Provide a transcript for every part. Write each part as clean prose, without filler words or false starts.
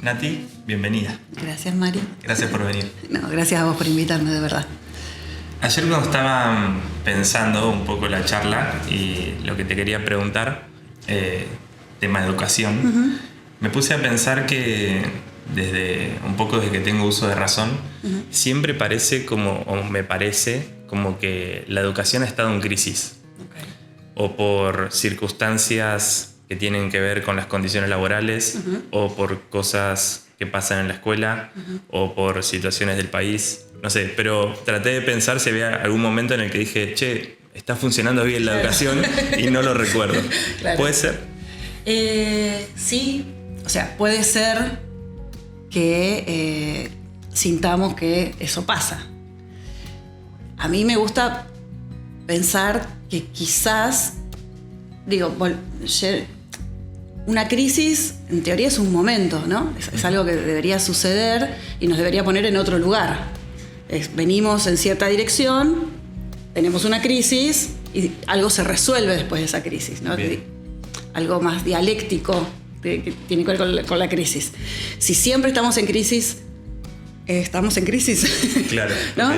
Nati, bienvenida. Gracias, Mari. Gracias por venir. No, gracias a vos por invitarme, de verdad. Ayer cuando estaba pensando un poco la charla y lo que te quería preguntar, tema de educación, me puse a pensar que desde que tengo uso de razón, siempre parece me parece como que la educación ha estado en crisis. Okay. O por circunstancias que tienen que ver con las condiciones laborales, o por cosas que pasan en la escuela, o por situaciones del país. No sé, pero traté de pensar si había algún momento en el que dije, che, está funcionando bien la educación y no lo recuerdo. Claro. ¿Puede ser? Sí, o sea, puede ser que sintamos que eso pasa. A mí me gusta pensar que quizás, una crisis en teoría es un momento, ¿no? Es algo que debería suceder y nos debería poner en otro lugar. Venimos en cierta dirección, tenemos una crisis y algo se resuelve después de esa crisis, ¿no? Algo más dialéctico que tiene que ver con la crisis. Si siempre estamos en crisis, estamos en crisis. Claro. ¿No?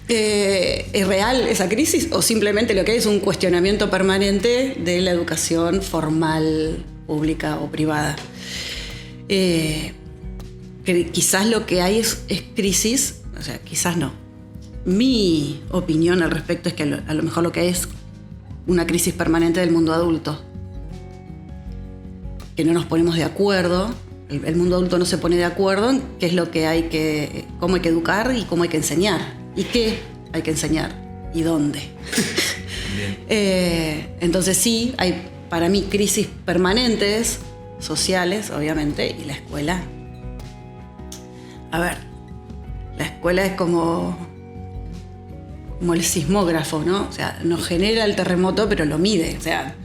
Okay. ¿Es real esa crisis o simplemente lo que hay es un cuestionamiento permanente de la educación formal, pública o privada? Que quizás lo que hay es crisis, o sea, quizás no. Mi opinión al respecto es que a lo mejor lo que hay es una crisis permanente del mundo adulto. Que no nos ponemos de acuerdo, el mundo adulto no se pone de acuerdo en qué es lo que hay cómo hay que educar y cómo hay que enseñar. ¿Y qué hay que enseñar? ¿Y dónde? Entonces sí, hay para mí crisis permanentes, sociales, obviamente, y la escuela. A ver, la escuela es como el sismógrafo, ¿no? O sea, no genera el terremoto, pero lo mide. O sea,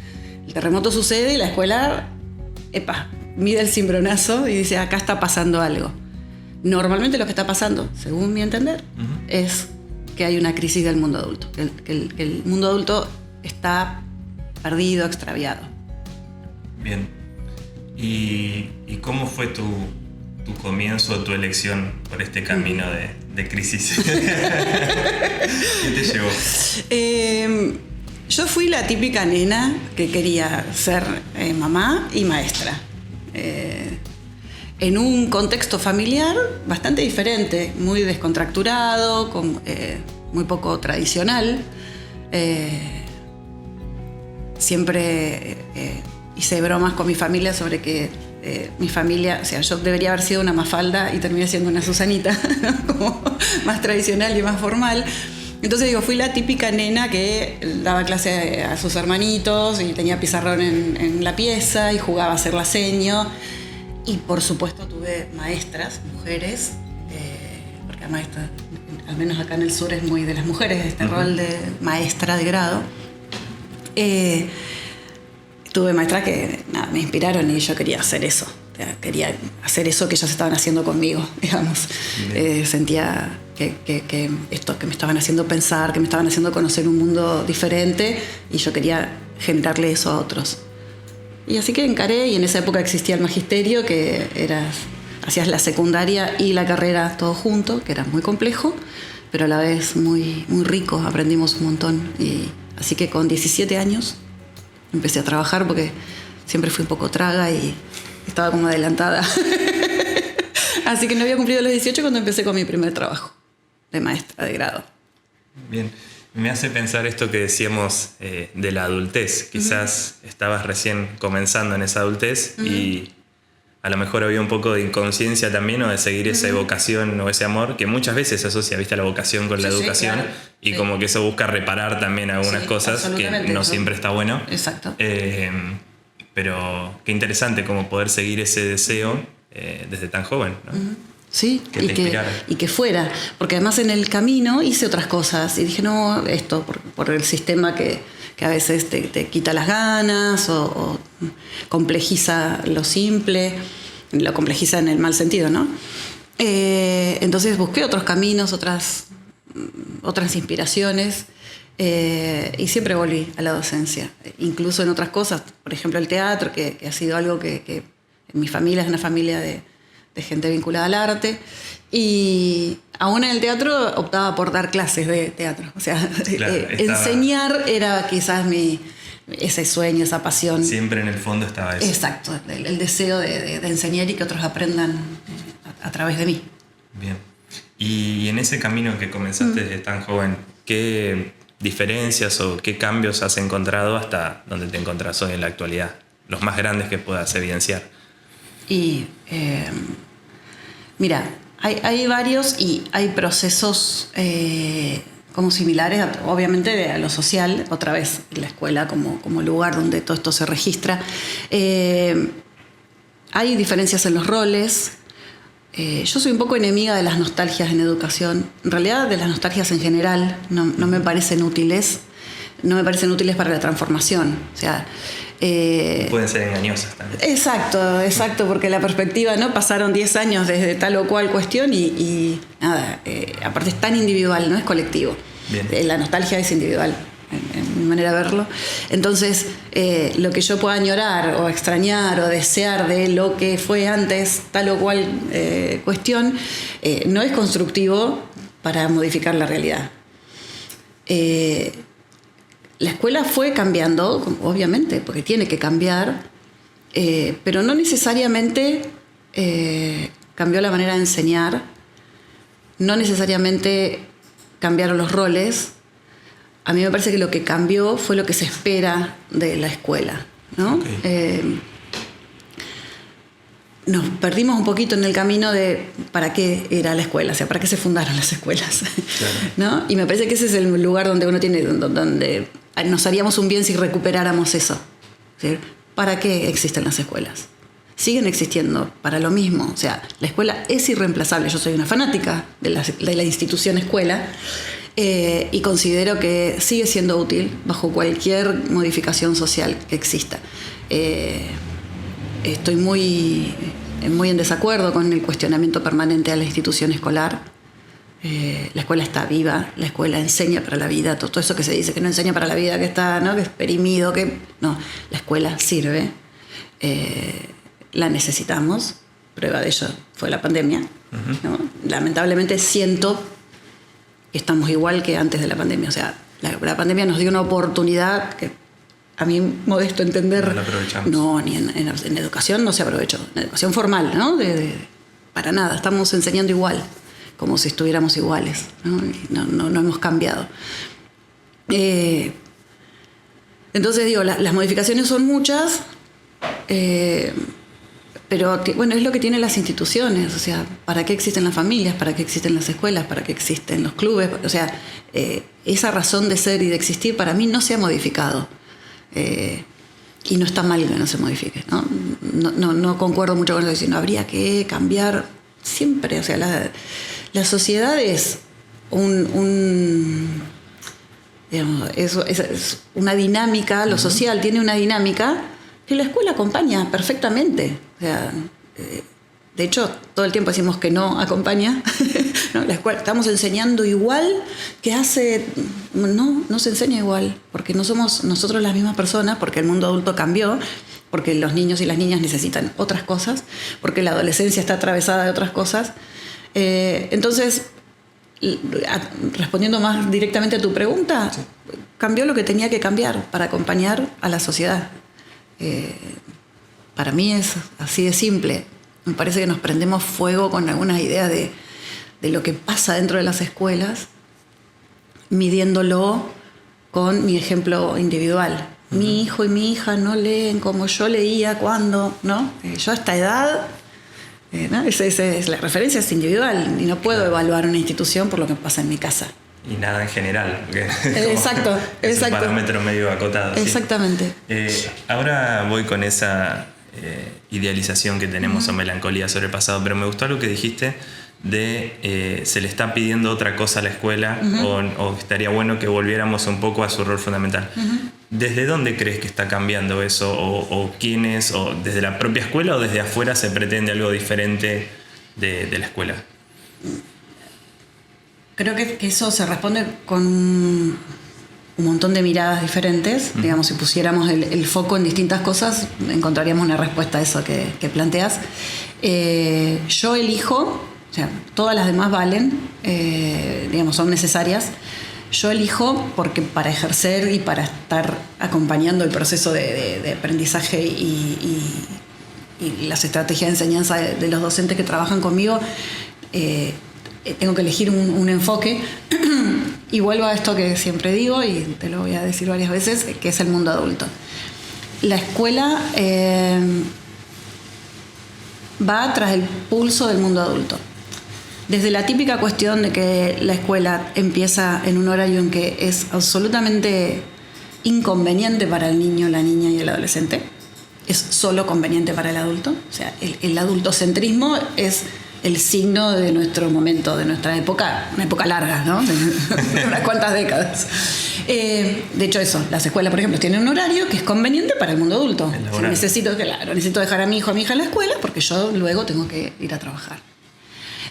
el terremoto sucede y la escuela, mide el cimbronazo y dice, acá está pasando algo. Normalmente lo que está pasando, según mi entender, es que hay una crisis del mundo adulto, que el mundo adulto está perdido, extraviado. Bien. ¿Y cómo fue tu comienzo, tu elección por este camino de crisis? ¿Qué te llevó? Yo fui la típica nena que quería ser mamá y maestra. En un contexto familiar bastante diferente, muy descontracturado, muy poco tradicional. Siempre hice bromas con mi familia sobre que mi familia, o sea, yo debería haber sido una Mafalda y terminé siendo una Susanita, como más tradicional y más formal. Entonces fui la típica nena que daba clase a sus hermanitos y tenía pizarrón en la pieza y jugaba a hacer la seño. Y por supuesto tuve maestras, mujeres, porque al menos acá en el sur es muy de las mujeres este rol de maestra de grado. Tuve maestras que me inspiraron y yo quería hacer eso. Quería hacer eso que ellas estaban haciendo conmigo, digamos. Sentía que esto que me estaban haciendo pensar, que me estaban haciendo conocer un mundo diferente y yo quería generarle eso a otros. Y así que encaré, y en esa época existía el magisterio, que hacías la secundaria y la carrera todo junto, que era muy complejo, pero a la vez muy, muy rico, aprendimos un montón. Y así que con 17 años empecé a trabajar porque siempre fui un poco traga y estaba como adelantada. Así que no había cumplido los 18 cuando empecé con mi primer trabajo de maestra de grado. Bien. Me hace pensar esto que decíamos de la adultez. Quizás estabas recién comenzando en esa adultez y a lo mejor había un poco de inconsciencia también, o de seguir esa evocación o ese amor, que muchas veces se asocia, ¿viste?, la vocación con la educación, claro. Y como que eso busca reparar también algunas cosas que no siempre está bueno. Exacto. Pero qué interesante como poder seguir ese deseo desde tan joven, ¿no? Sí, y que fuera, porque además en el camino hice otras cosas y dije, no, esto por el sistema que a veces te quita las ganas o complejiza lo simple, lo complejiza en el mal sentido, ¿no? Entonces busqué otros caminos, otras inspiraciones, y siempre volví a la docencia, incluso en otras cosas, por ejemplo el teatro, que ha sido algo que en mi familia es una familia de de gente vinculada al arte. Y aún en el teatro optaba por dar clases de teatro. O sea, claro, enseñar era quizás ese sueño, esa pasión. Siempre en el fondo estaba eso. Exacto, el deseo de enseñar y que otros aprendan a través de mí. Bien. Y en ese camino que comenzaste desde tan joven, ¿qué diferencias o qué cambios has encontrado hasta donde te encontrás hoy en la actualidad? Los más grandes que puedas evidenciar. Y mira, hay varios y hay procesos como similares, obviamente a lo social, otra vez la escuela como lugar donde todo esto se registra. Hay diferencias en los roles. Yo soy un poco enemiga de las nostalgias en educación. En realidad, de las nostalgias en general no me parecen útiles. No me parecen útiles para la transformación. O sea, pueden ser engañosas también. Exacto, porque la perspectiva, ¿no? Pasaron 10 años desde tal o cual cuestión y nada, aparte es tan individual, no es colectivo. Bien. La nostalgia es individual, en mi manera de verlo. Entonces, lo que yo pueda añorar o extrañar o desear de lo que fue antes, tal o cual cuestión, no es constructivo para modificar la realidad. La escuela fue cambiando, obviamente, porque tiene que cambiar, pero no necesariamente cambió la manera de enseñar, no necesariamente cambiaron los roles. A mí me parece que lo que cambió fue lo que se espera de la escuela, ¿no? Okay. Nos perdimos un poquito en el camino de para qué era la escuela, o sea, para qué se fundaron las escuelas, claro. ¿No? Y me parece que ese es el lugar donde uno tiene, donde nos haríamos un bien si recuperáramos eso. ¿Sí? ¿Para qué existen las escuelas? Siguen existiendo para lo mismo, o sea, la escuela es irreemplazable. Yo soy una fanática de la institución escuela y considero que sigue siendo útil bajo cualquier modificación social que exista. Estoy muy en desacuerdo con el cuestionamiento permanente a la institución escolar. La escuela está viva, la escuela enseña para la vida, todo eso que se dice que no enseña para la vida, que está, ¿no? Que es perimido, no, la escuela sirve, la necesitamos, prueba de ello fue la pandemia, ¿no? Lamentablemente siento que estamos igual que antes de la pandemia, o sea, la pandemia nos dio una oportunidad que a mí modesto entender. No lo aprovechamos. No, ni en educación no se aprovechó. En educación formal, ¿no? Para nada. Estamos enseñando igual, como si estuviéramos iguales, ¿no? No hemos cambiado. Entonces, digo, las modificaciones son muchas, pero bueno, es lo que tienen las instituciones. O sea, ¿para qué existen las familias? ¿Para qué existen las escuelas? ¿Para qué existen los clubes? O sea, esa razón de ser y de existir para mí no se ha modificado. Y no está mal que no se modifique, ¿no? No concuerdo mucho con eso, no habría que cambiar siempre. O sea, la sociedad es digamos, es una dinámica, lo social tiene una dinámica que la escuela acompaña perfectamente. O sea, de hecho, todo el tiempo decimos que no acompaña. ¿No? La escuela, estamos enseñando igual que hace... No se enseña igual, porque no somos nosotros las mismas personas, porque el mundo adulto cambió, porque los niños y las niñas necesitan otras cosas, porque la adolescencia está atravesada de otras cosas. Entonces, respondiendo más directamente a tu pregunta, sí, cambió lo que tenía que cambiar para acompañar a la sociedad. Para mí es así de simple. Me parece que nos prendemos fuego con algunas ideas de lo que pasa dentro de las escuelas, midiéndolo con mi ejemplo individual. Mi hijo y mi hija no leen como yo leía cuando, ¿no? Yo a esta edad, ¿no? La referencia es individual y no puedo evaluar una institución por lo que pasa en mi casa. Y nada en general. Exacto. Es un parámetro medio acotado. Exactamente. Sí. Ahora voy con esa idealización que tenemos o melancolía sobre el pasado, pero me gustó lo que dijiste de se le está pidiendo otra cosa a la escuela o estaría bueno que volviéramos un poco a su rol fundamental. ¿Desde dónde crees que está cambiando eso? ¿O quiénes? ¿O desde la propia escuela o desde afuera se pretende algo diferente de la escuela? Creo que eso se responde con un montón de miradas diferentes. Digamos, si pusiéramos el foco en distintas cosas, encontraríamos una respuesta a eso que planteas. Yo elijo, o sea, todas las demás valen, digamos, son necesarias. Yo elijo porque para ejercer y para estar acompañando el proceso de aprendizaje y las estrategias de enseñanza de los docentes que trabajan conmigo, tengo que elegir un enfoque. Y vuelvo a esto que siempre digo, y te lo voy a decir varias veces, que es el mundo adulto. La escuela va tras el pulso del mundo adulto. Desde la típica cuestión de que la escuela empieza en un horario en que es absolutamente inconveniente para el niño, la niña y el adolescente, es solo conveniente para el adulto. O sea, el adultocentrismo es el signo de nuestro momento, de nuestra época, una época larga, ¿no? De unas cuantas décadas. De hecho, eso, las escuelas, por ejemplo, tienen un horario que es conveniente para el mundo adulto. Si necesito dejar a mi hijo o a mi hija en la escuela porque yo luego tengo que ir a trabajar.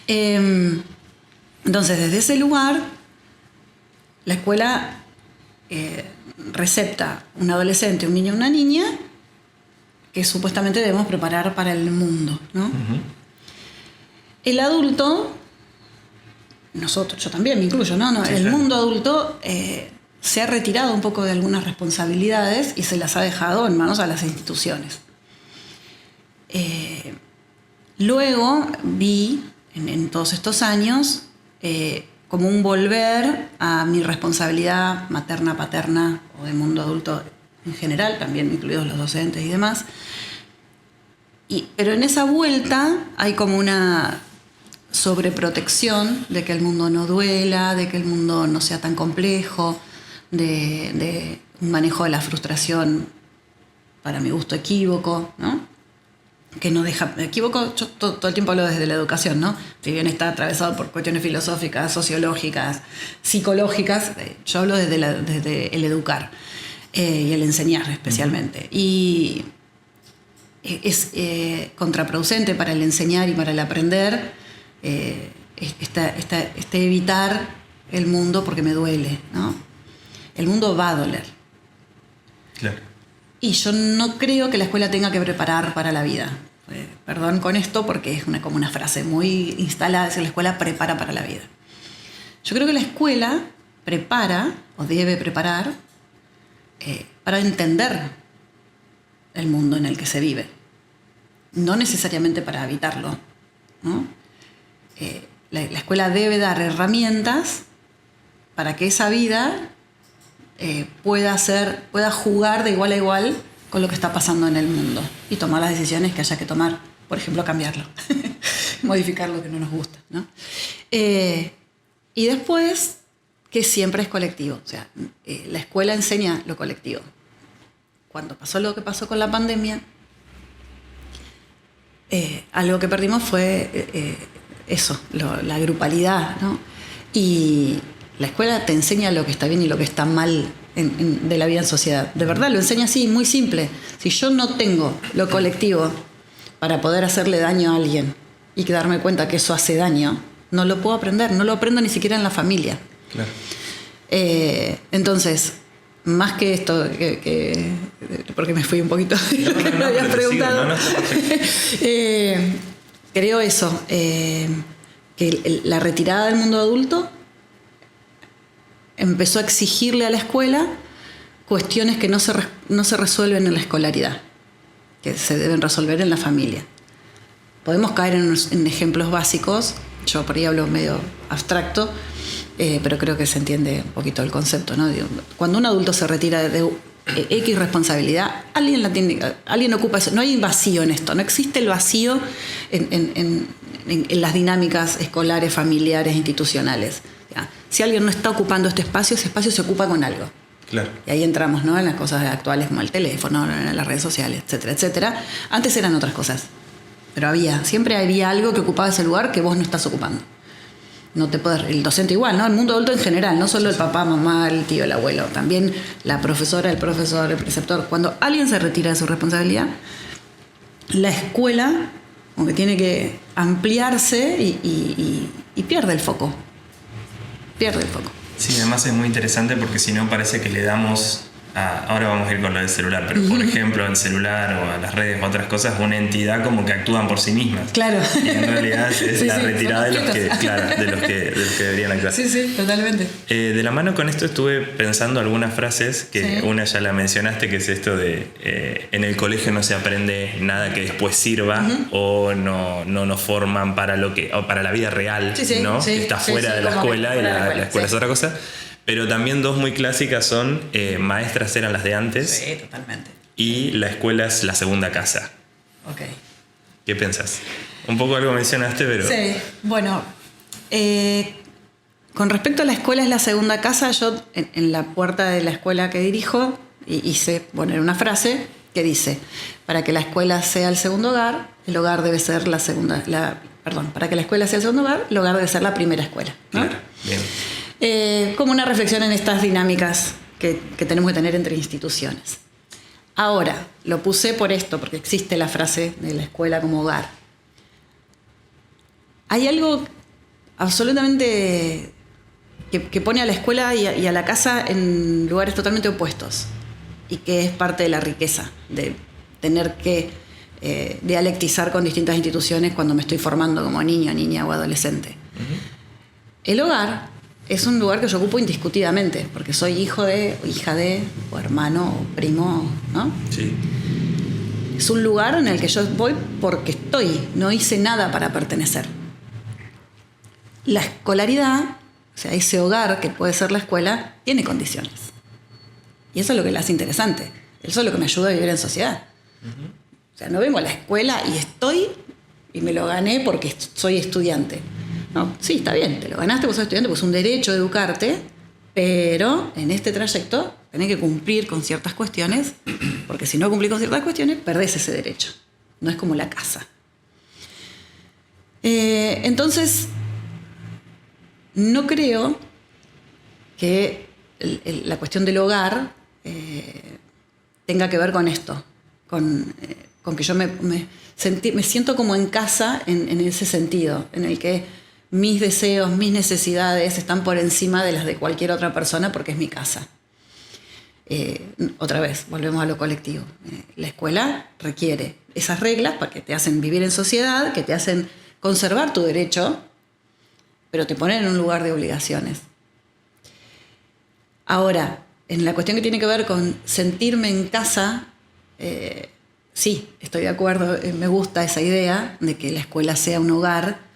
Entonces, desde ese lugar, la escuela recepta un adolescente, un niño o una niña que supuestamente debemos preparar para el mundo, ¿no? Uh-huh. El adulto, nosotros, yo también me incluyo, ¿no? Sí, el mundo adulto se ha retirado un poco de algunas responsabilidades y se las ha dejado en manos a las instituciones. Luego vi en todos estos años como un volver a mi responsabilidad materna, paterna o del mundo adulto en general, también incluidos los docentes y demás. Pero en esa vuelta hay como una sobreprotección de que el mundo no duela, de que el mundo no sea tan complejo, de un manejo de la frustración, para mi gusto, equívoco, ¿no? Que no deja... Equívoco, yo todo el tiempo hablo desde la educación, ¿no? Si bien está atravesado por cuestiones filosóficas, sociológicas, psicológicas, yo hablo desde el educar y el enseñar especialmente. Uh-huh. Y es contraproducente para el enseñar y para el aprender evitar el mundo porque me duele, ¿no? El mundo va a doler. Claro. Y yo no creo que la escuela tenga que preparar para la vida. Perdón con esto porque es como una frase muy instalada, decir la escuela prepara para la vida. Yo creo que la escuela prepara o debe preparar para entender el mundo en el que se vive. No necesariamente para habitarlo, ¿no? La escuela debe dar herramientas para que esa vida pueda jugar de igual a igual con lo que está pasando en el mundo y tomar las decisiones que haya que tomar. Por ejemplo, cambiarlo, modificar lo que no nos gusta, ¿no? Y después, que siempre es colectivo. O sea, la escuela enseña lo colectivo. Cuando pasó lo que pasó con la pandemia, algo que perdimos fue eso, la grupalidad, ¿no? Y la escuela te enseña lo que está bien y lo que está mal de la vida en sociedad. De verdad, lo enseña así, muy simple. Si yo no tengo lo colectivo para poder hacerle daño a alguien y que darme cuenta que eso hace daño, no lo puedo aprender, no lo aprendo ni siquiera en la familia. Claro. Entonces, más que esto, porque me fui un poquito de lo que me habías preguntado, creo eso, que la retirada del mundo adulto empezó a exigirle a la escuela cuestiones que no se resuelven en la escolaridad, que se deben resolver en la familia. Podemos caer en ejemplos básicos, yo por ahí hablo medio abstracto, pero creo que se entiende un poquito el concepto, ¿no? Cuando un adulto se retira de X responsabilidad, alguien ocupa eso. No hay vacío en esto, no existe el vacío en las dinámicas escolares, familiares, institucionales. ¿Ya? Si alguien no está ocupando este espacio, ese espacio se ocupa con algo. Claro. Y ahí entramos, ¿no? En las cosas actuales como el teléfono, en las redes sociales, etcétera, etcétera. Antes eran otras cosas, pero siempre había algo que ocupaba ese lugar que vos no estás ocupando. No te podés, el docente igual, ¿no? El mundo adulto en general, no solo el papá, mamá, el tío, el abuelo, también la profesora, el profesor, el preceptor. Cuando alguien se retira de su responsabilidad, la escuela como que tiene que ampliarse y pierde el foco. Pierde el foco. Sí, además es muy interesante porque si no parece que le damos... ahora vamos a ir con lo del celular, pero por ejemplo al celular o a las redes o otras cosas, una entidad como que actúan por sí mismas. Claro. Y en realidad es la retirada de los que deberían actuar. Sí, totalmente. De la mano con esto estuve pensando algunas frases, que una ya la mencionaste, que es esto de en el colegio no se aprende nada que después sirva, o no nos forman para la vida real, ¿no? Que está fuera de la escuela, y la escuela es otra cosa. Pero también dos muy clásicas son maestras eran las de antes. Sí, totalmente. Y la escuela es la segunda casa. Ok. ¿Qué pensás? Un poco algo mencionaste, pero... Sí, bueno, con respecto a la escuela es la segunda casa, yo en la puerta de la escuela que dirijo hice poner una frase que dice: para que la escuela sea el segundo hogar, el hogar debe ser la segunda... para que la escuela sea el segundo hogar, el hogar debe ser la primera escuela, ¿no? Claro, bien. Como una reflexión en estas dinámicas que tenemos que tener entre instituciones. Ahora, lo puse por esto, porque existe la frase de la escuela como hogar. Hay algo absolutamente que pone a la escuela y a la casa en lugares totalmente opuestos, y que es parte de la riqueza de tener que dialectizar con distintas instituciones cuando me estoy formando como niño, niña o adolescente. El hogar es un lugar que yo ocupo indiscutidamente, porque soy hijo de, o hija de, o hermano, o primo, ¿no? Sí. Es un lugar en el que yo voy porque estoy, no hice nada para pertenecer. La escolaridad, o sea, ese hogar que puede ser la escuela, tiene condiciones. Y eso es lo que la hace interesante. Eso es lo que me ayuda a vivir en sociedad. O sea, no vengo a la escuela y estoy y me lo gané porque soy estudiante. No, sí, está bien, te lo ganaste porque sos estudiante, porque es un derecho de educarte, pero en este trayecto tenés que cumplir con ciertas cuestiones, porque si no cumplís con ciertas cuestiones, perdés ese derecho. No es como la casa. Entonces, no creo que la cuestión del hogar tenga que ver con esto, con que yo me siento como en casa en ese sentido, en el que mis deseos, mis necesidades están por encima de las de cualquier otra persona porque es mi casa. Otra vez, volvemos a lo colectivo. La escuela requiere esas reglas para que te hacen vivir en sociedad, que te hacen conservar tu derecho, pero te ponen en un lugar de obligaciones. Ahora, en la cuestión que tiene que ver con sentirme en casa, sí, estoy de acuerdo, me gusta esa idea de que la escuela sea un hogar,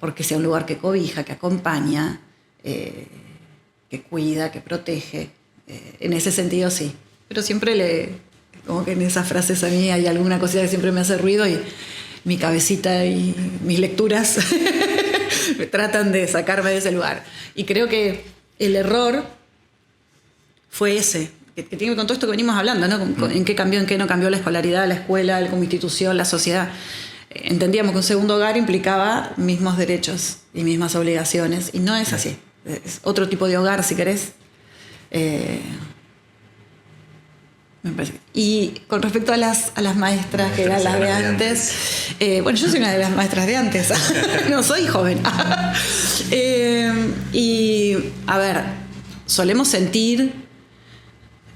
porque sea un lugar que cobija, que acompaña, que cuida, que protege. En ese sentido sí. Pero siempre como que en esas frases a mí hay alguna cosita que siempre me hace ruido, y mi cabecita y mis lecturas me tratan de sacarme de ese lugar. Y creo que el error fue ese, que tiene que ver con todo esto que venimos hablando, ¿no? En qué cambió, en qué no cambió la escolaridad, la escuela, como institución, la sociedad. Entendíamos que un segundo hogar implicaba mismos derechos y mismas obligaciones, y no es así. Es otro tipo de hogar, si querés. Me parece. Y con respecto a las maestras que eran las de antes, bueno, yo soy una de las maestras de antes, no soy joven. Y, a ver, solemos sentir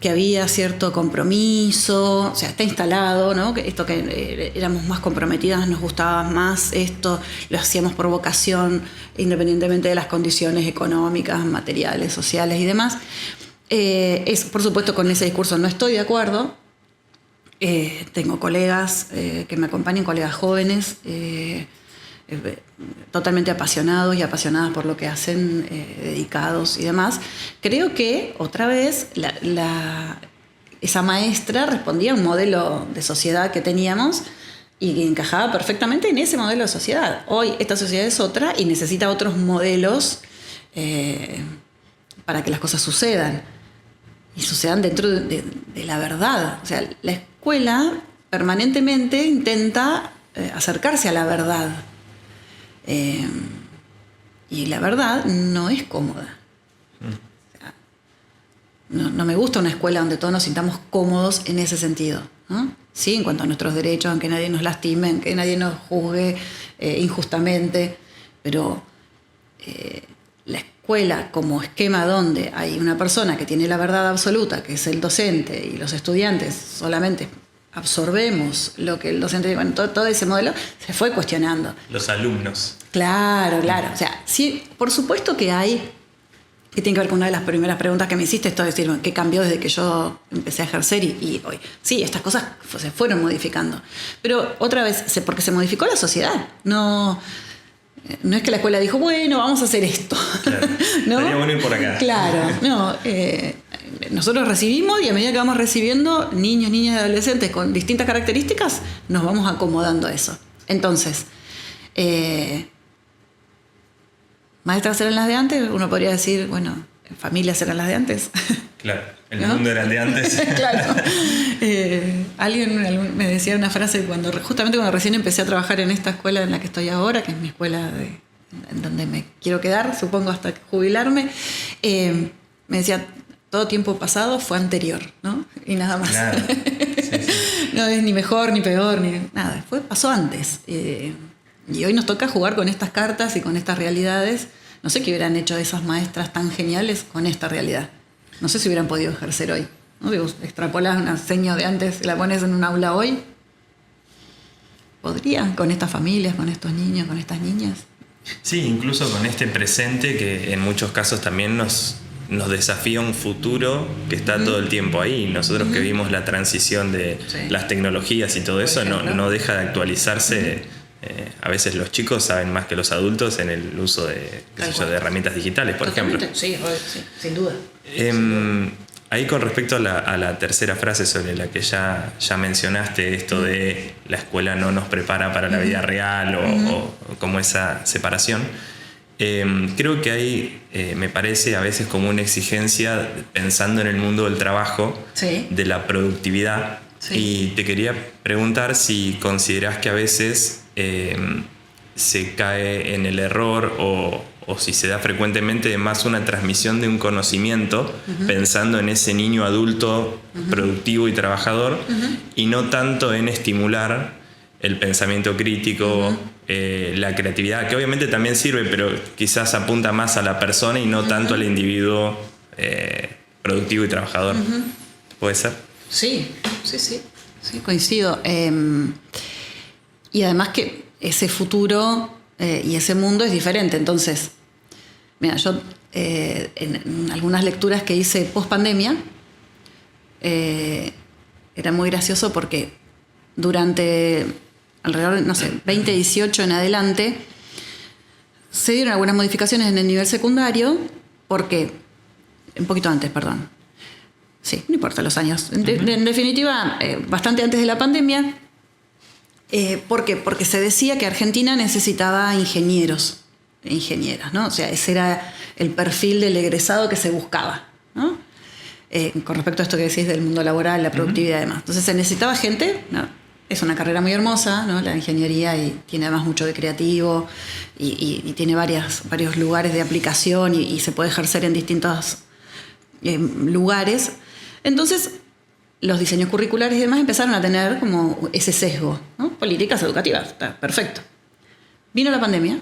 que había cierto compromiso, o sea, está instalado, ¿no? Que esto que éramos más comprometidas, nos gustaba más esto, lo hacíamos por vocación, independientemente de las condiciones económicas, materiales, sociales y demás. Por supuesto, con ese discurso no estoy de acuerdo. Tengo colegas que me acompañan, colegas jóvenes, totalmente apasionados y apasionadas por lo que hacen, dedicados y demás. Creo que, otra vez, esa maestra respondía a un modelo de sociedad que teníamos y encajaba perfectamente en ese modelo de sociedad. Hoy esta sociedad es otra y necesita otros modelos para que las cosas sucedan. Y sucedan dentro de la verdad. O sea, la escuela permanentemente intenta acercarse a la verdad. Y la verdad no es cómoda. O sea, no me gusta una escuela donde todos nos sintamos cómodos en ese sentido, ¿no? Sí, en cuanto a nuestros derechos, en que nadie nos lastime, en que nadie nos juzgue injustamente, pero la escuela escuela como esquema donde hay una persona que tiene la verdad absoluta, que es el docente, y los estudiantes solamente absorbemos lo que el docente dice, bueno, todo ese modelo se fue cuestionando. Los alumnos. Claro. O sea, sí, por supuesto que hay, que tiene que ver con una de las primeras preguntas que me hiciste, esto es decir, ¿qué cambió desde que yo empecé a ejercer y hoy? Sí, estas cosas se fueron modificando. Pero otra vez, porque se modificó la sociedad. No es que la escuela dijo, bueno, vamos a hacer esto. Claro. ¿No? Estaría bueno ir por acá. Claro, no. Nosotros recibimos y a medida que vamos recibiendo niños, niñas y adolescentes con distintas características, nos vamos acomodando a eso. Entonces, maestras eran las de antes, uno podría decir, bueno, familias eran las de antes. Claro, el ¿no? mundo era el de antes. Claro. Alguien me decía una frase justamente cuando recién empecé a trabajar en esta escuela en la que estoy ahora, que es mi escuela en donde me quiero quedar, supongo hasta jubilarme, me decía, todo tiempo pasado fue anterior, ¿no? Y nada más. Claro. Sí. No es ni mejor ni peor, ni nada, pasó antes. Y hoy nos toca jugar con estas cartas y con estas realidades. No sé qué hubieran hecho esas maestras tan geniales con esta realidad. No sé si hubieran podido ejercer hoy. ¿No? Digo, extrapolas una seña de antes y la pones en un aula hoy. ¿Podrían con estas familias, con estos niños, con estas niñas? Sí, incluso con este presente que en muchos casos también nos desafía un futuro que está todo el tiempo ahí. Nosotros que vimos la transición de las tecnologías y todo eso, no deja de actualizarse. A veces los chicos saben más que los adultos en el uso de herramientas digitales, por ejemplo. Sí, sin duda. Ahí con respecto a la tercera frase sobre la que ya mencionaste, esto de la escuela no nos prepara para la vida real o como esa separación, creo que hay, me parece a veces como una exigencia pensando en el mundo del trabajo, de la productividad. Y te quería preguntar si consideras que a veces se cae en el error o si se da frecuentemente más una transmisión de un conocimiento pensando en ese niño adulto productivo y trabajador y no tanto en estimular el pensamiento crítico, la creatividad, que obviamente también sirve, pero quizás apunta más a la persona y no tanto al individuo productivo y trabajador. ¿Puede ser? Sí, coincido. Y además que ese futuro y ese mundo es diferente. Entonces, mira, yo en algunas lecturas que hice post pandemia, era muy gracioso porque durante alrededor, 2018 en adelante, se dieron algunas modificaciones en el nivel secundario, porque, un poquito antes, perdón. Sí, no importa los años. En definitiva, bastante antes de la pandemia. ¿Por qué? Porque se decía que Argentina necesitaba ingenieros e ingenieras, ¿no? O sea, ese era el perfil del egresado que se buscaba, ¿no? Con respecto a esto que decís del mundo laboral, la productividad y demás. Entonces se necesitaba gente, ¿no? Es una carrera muy hermosa, ¿no? La ingeniería, y tiene además mucho de creativo y tiene varios lugares de aplicación y se puede ejercer en distintos lugares. Entonces, los diseños curriculares y demás empezaron a tener como ese sesgo, ¿no? Políticas educativas, está perfecto. Vino la pandemia.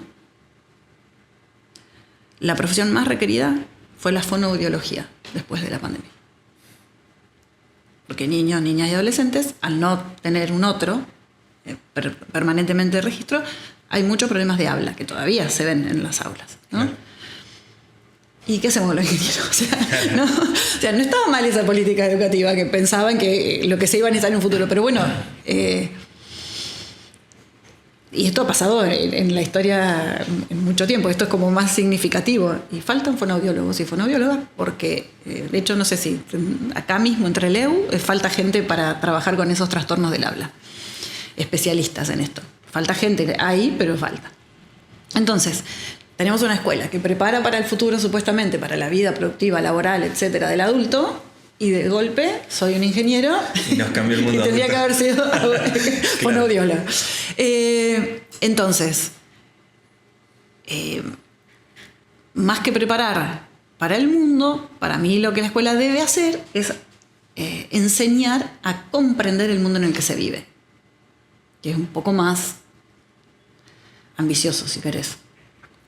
La profesión más requerida fue la fonoaudiología después de la pandemia. Porque niños, niñas y adolescentes, al no tener un otro permanentemente de registro, hay muchos problemas de habla que todavía se ven en las aulas, ¿no? Claro. ¿Y qué hacemos los ingenieros? O sea, no estaba mal esa política educativa que pensaban que lo que se iba a necesitar en un futuro. Pero bueno, y esto ha pasado en la historia en mucho tiempo. Esto es como más significativo. Y faltan fonoaudiólogos y fonoaudiólogas porque, de hecho, no sé si acá mismo entre el EU falta gente para trabajar con esos trastornos del habla. Especialistas en esto. Falta gente ahí, pero falta. Entonces, tenemos una escuela que prepara para el futuro, supuestamente, para la vida productiva, laboral, etcétera, del adulto, y de golpe soy un ingeniero y nos cambió el mundo. Y tendría que haber sido fonoaudiólogo. Entonces, más que preparar para el mundo, para mí lo que la escuela debe hacer es enseñar a comprender el mundo en el que se vive, que es un poco más ambicioso, si querés.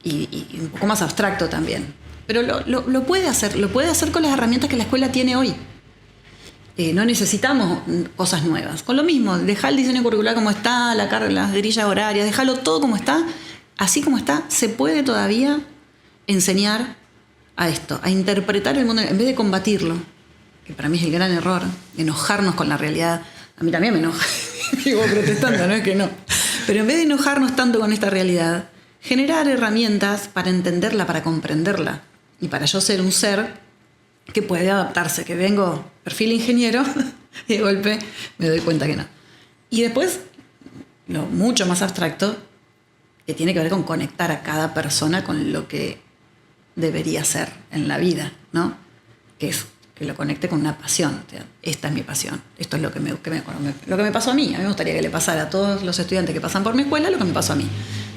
Y un poco más abstracto también. pero lo puede hacer con las herramientas que la escuela tiene hoy. No necesitamos cosas nuevas. Con lo mismo, dejar el diseño curricular como está, las grillas horarias, dejarlo todo como está, así como está, se puede todavía enseñar a esto, a interpretar el mundo, en vez de combatirlo, que para mí es el gran error, enojarnos con la realidad. A mí también me enoja, sigo protestando, no es que no. Pero en vez de enojarnos tanto con esta realidad, generar herramientas para entenderla, para comprenderla, y para yo ser un ser que puede adaptarse, que vengo perfil ingeniero y de golpe me doy cuenta que no. Y después, lo mucho más abstracto, que tiene que ver con conectar a cada persona con lo que debería ser en la vida, ¿no? Que es que lo conecte con una pasión. O sea, esta es mi pasión. Esto es lo que me pasó a mí. A mí me gustaría que le pasara a todos los estudiantes que pasan por mi escuela lo que me pasó a mí.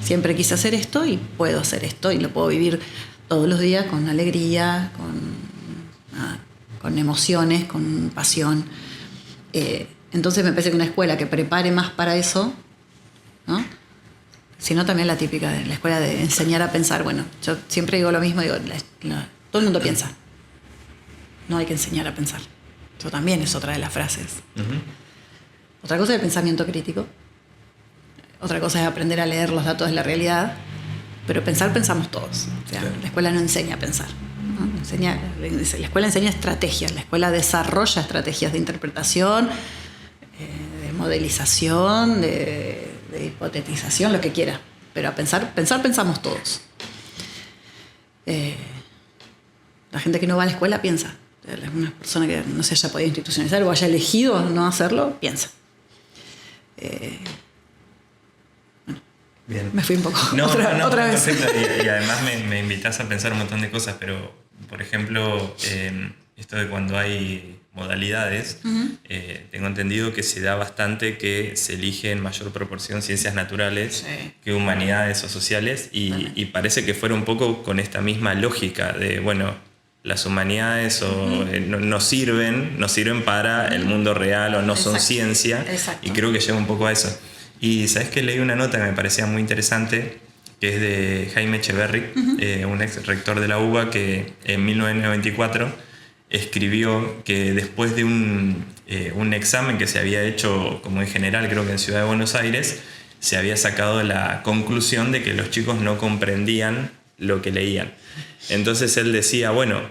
Siempre quise hacer esto y puedo hacer esto y lo puedo vivir todos los días con alegría, con emociones, con pasión. Entonces me parece que una escuela que prepare más para eso, ¿no? Sino también la típica de la escuela de enseñar a pensar. Bueno, yo siempre digo lo mismo, todo el mundo piensa. No hay que enseñar a pensar. Eso también es otra de las frases. Uh-huh. Otra cosa es el pensamiento crítico. Otra cosa es aprender a leer los datos de la realidad. Pero pensamos todos. O sea, claro. La escuela no enseña a pensar, ¿no? La escuela enseña estrategias. La escuela desarrolla estrategias de interpretación, de modelización, de hipotetización, lo que quiera. Pero a pensar pensamos todos. La gente que no va a la escuela piensa. Una persona que no se haya podido institucionalizar o haya elegido no hacerlo, piensa. Bueno, bien. Me fui un poco otra vez. Perfecto. Y además me invitas a pensar un montón de cosas, pero por ejemplo, esto de cuando hay modalidades, uh-huh. Tengo entendido que se da bastante que se elige en mayor proporción ciencias naturales, sí, que humanidades o sociales, y parece que fuera un poco con esta misma lógica de, bueno, las humanidades uh-huh. no sirven para el mundo real o no Exacto. Son ciencia. Exacto. Y creo que lleva un poco a eso. Y sabes que leí una nota que me parecía muy interesante, que es de Jaime Echeverry, uh-huh. Un ex rector de la UBA, que en 1994 escribió que después de un examen que se había hecho como en general, creo que en Ciudad de Buenos Aires, se había sacado la conclusión de que los chicos no comprendían lo que leían. Entonces él decía, bueno,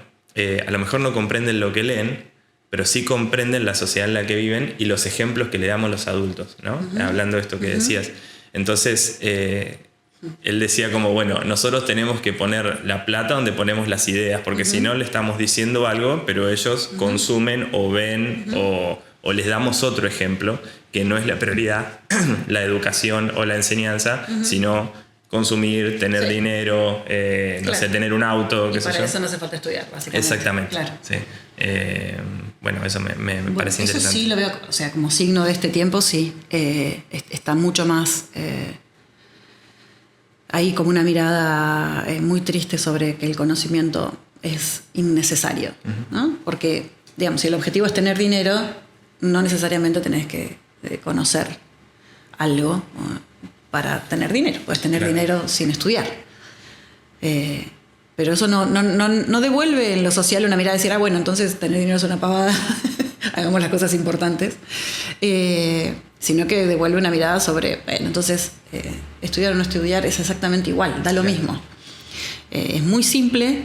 a lo mejor no comprenden lo que leen, pero sí comprenden la sociedad en la que viven y los ejemplos que le damos los adultos, ¿no? Uh-huh. Hablando de esto que uh-huh. decías. Entonces, él decía como, bueno, nosotros tenemos que poner la plata donde ponemos las ideas, porque uh-huh. si no le estamos diciendo algo, pero ellos uh-huh. consumen o ven uh-huh. o les damos otro ejemplo, que no es la prioridad, la educación o la enseñanza, uh-huh. sino consumir, tener sí. dinero, claro. no sé, tener un auto, qué sé yo. Para eso no hace falta estudiar, básicamente. Exactamente. Claro. Sí. Bueno, eso me parece interesante. Eso sí lo veo, o sea, como signo de este tiempo, sí. Está mucho más ahí como una mirada muy triste sobre que el conocimiento es innecesario, uh-huh. ¿no? Porque, digamos, si el objetivo es tener dinero, no necesariamente tenés que conocer algo para tener dinero. Puedes tener claro. dinero sin estudiar. Pero eso no devuelve en lo social una mirada de decir, bueno, entonces tener dinero es una pavada, hagamos las cosas importantes. Sino que devuelve una mirada sobre, bueno, entonces estudiar o no estudiar es exactamente igual, da lo claro. mismo. Es muy simple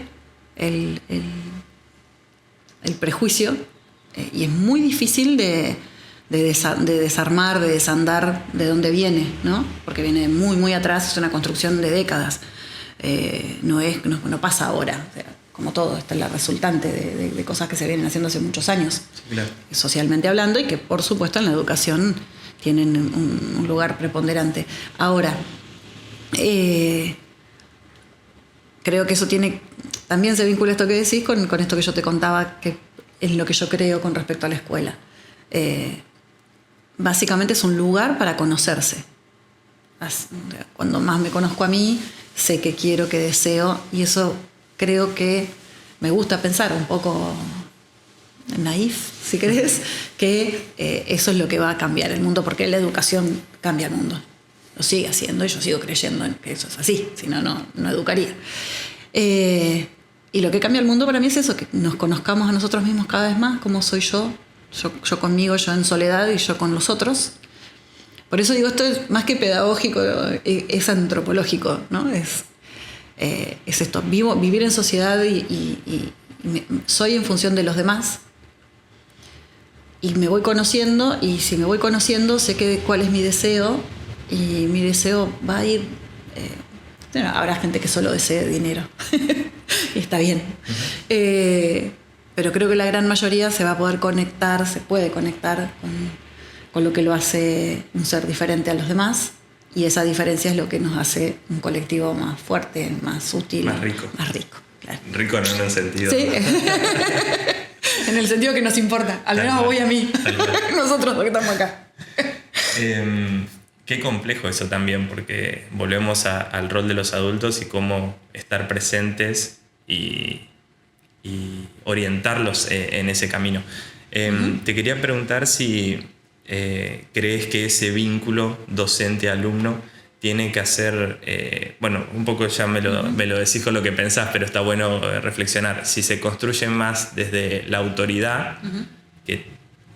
el prejuicio y es muy difícil de desarmar, de desandar de dónde viene, ¿no? Porque viene muy, muy atrás, es una construcción de décadas. No pasa ahora. O sea, como todo, esta es la resultante de cosas que se vienen haciendo hace muchos años, sí, claro. socialmente hablando, y que por supuesto en la educación tienen un lugar preponderante. Ahora, creo que eso también se vincula esto que decís con esto que yo te contaba, que es lo que yo creo con respecto a la escuela. Básicamente es un lugar para conocerse. Cuando más me conozco a mí, sé qué quiero, qué deseo, y eso creo que me gusta pensar un poco naif, si querés, que eso es lo que va a cambiar el mundo, porque la educación cambia el mundo. Lo sigue haciendo y yo sigo creyendo en que eso es así, si no, no educaría. Y lo que cambia el mundo para mí es eso, que nos conozcamos a nosotros mismos cada vez más, cómo soy yo conmigo, yo en soledad y yo con los otros. Por eso digo, esto es más que pedagógico, es antropológico, ¿no? Es esto, vivir en sociedad y soy en función de los demás. Y me voy conociendo, y si me voy conociendo sé cuál es mi deseo, y mi deseo va a ir... habrá gente que solo desee dinero, y está bien. Pero creo que la gran mayoría se puede conectar con lo que lo hace un ser diferente a los demás, y esa diferencia es lo que nos hace un colectivo más fuerte, más útil. Más rico. Más rico, claro. Rico no en el sentido. Sí. En el sentido que nos importa. Al menos voy a mí. Nosotros los que estamos acá. Qué complejo eso también, porque volvemos al rol de los adultos y cómo estar presentes y orientarlos en ese camino. Te quería preguntar si crees que ese vínculo docente-alumno tiene que hacer, bueno, un poco ya me lo decís con lo que pensás, pero está bueno reflexionar, si se construye más desde la autoridad, que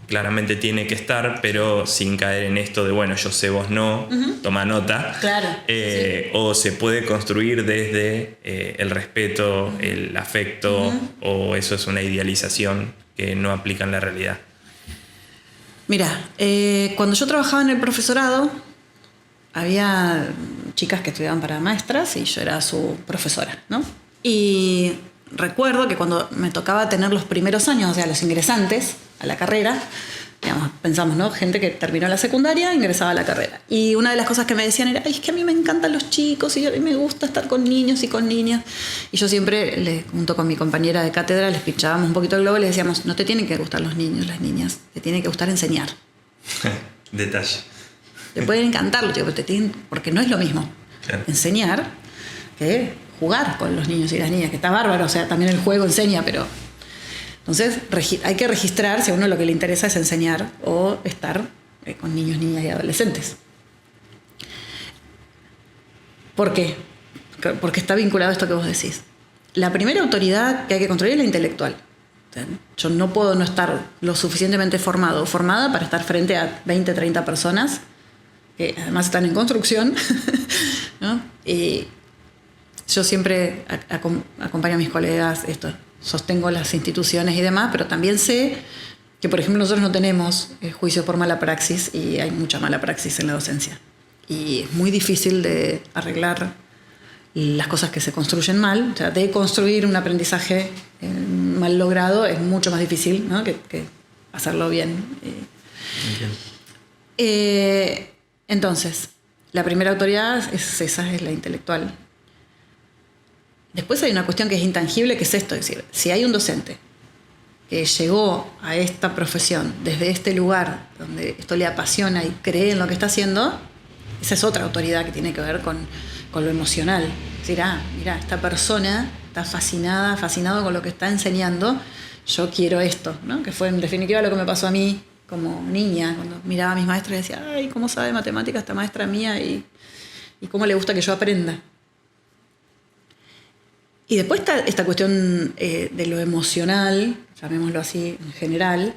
claramente tiene que estar, pero sin caer en esto de, bueno, yo sé, vos no, toma nota. Claro. Sí. O se puede construir desde el respeto, el afecto, o eso es una idealización que no aplica en la realidad. Mira, cuando yo trabajaba en el profesorado, había chicas que estudiaban para maestras y yo era su profesora, ¿no? Y recuerdo que cuando me tocaba tener los primeros años, o sea, los ingresantes a la carrera, digamos, pensamos, ¿no? Gente que terminó la secundaria, ingresaba a la carrera. Y una de las cosas que me decían era, es que a mí me encantan los chicos y a mí me gusta estar con niños y con niñas. Y yo siempre, junto con mi compañera de cátedra, les pinchábamos un poquito el globo y les decíamos, no te tienen que gustar los niños, las niñas, te tiene que gustar enseñar. Detalle. Te pueden encantar los chicos, porque no es lo mismo enseñar que jugar con los niños y las niñas, que está bárbaro, o sea, también el juego enseña, pero... Entonces hay que registrar si a uno lo que le interesa es enseñar o estar con niños, niñas y adolescentes. ¿Por qué? Porque está vinculado a esto que vos decís. La primera autoridad que hay que construir es la intelectual. Yo no puedo no estar lo suficientemente formado o formada para estar frente a 20, 30 personas que además están en construcción, ¿no? Y yo siempre acompaño a mis colegas, sostengo las instituciones y demás, pero también sé que, por ejemplo, nosotros no tenemos juicios por mala praxis y hay mucha mala praxis en la docencia. Y es muy difícil de arreglar las cosas que se construyen mal. O sea, de construir un aprendizaje mal logrado es mucho más difícil, ¿no? que hacerlo bien. Entonces, la primera autoridad es la intelectual. Después hay una cuestión que es intangible, que es esto, es decir, si hay un docente que llegó a esta profesión desde este lugar donde esto le apasiona y cree en lo que está haciendo, esa es otra autoridad que tiene que ver con lo emocional. Es decir, mira, esta persona está fascinado con lo que está enseñando, yo quiero esto, ¿no? Que fue en definitiva lo que me pasó a mí como niña, cuando miraba a mis maestros y decía, ay, ¿cómo sabe matemáticas esta maestra mía? Y cómo le gusta que yo aprenda. Y después está esta cuestión de lo emocional, llamémoslo así en general,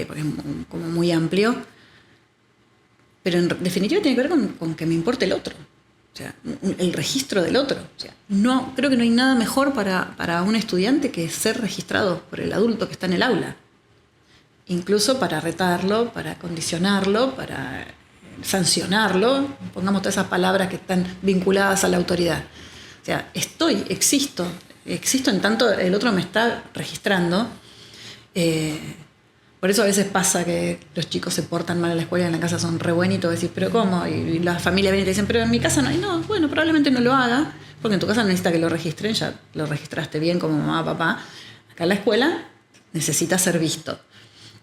porque es como muy amplio, pero en definitiva tiene que ver con que me importe el otro, o sea, el registro del otro. O sea, creo que no hay nada mejor para un estudiante que ser registrado por el adulto que está en el aula, incluso para retarlo, para condicionarlo, para sancionarlo, pongamos todas esas palabras que están vinculadas a la autoridad. O sea, existo en tanto el otro me está registrando. Por eso a veces pasa que los chicos se portan mal en la escuela y en la casa son re buenitos, decís, ¿pero cómo? Y la familia viene y te dicen, pero en mi casa no hay. No, bueno, probablemente no lo haga, porque en tu casa no necesita que lo registren, ya lo registraste bien como mamá, papá. Acá en la escuela necesita ser visto.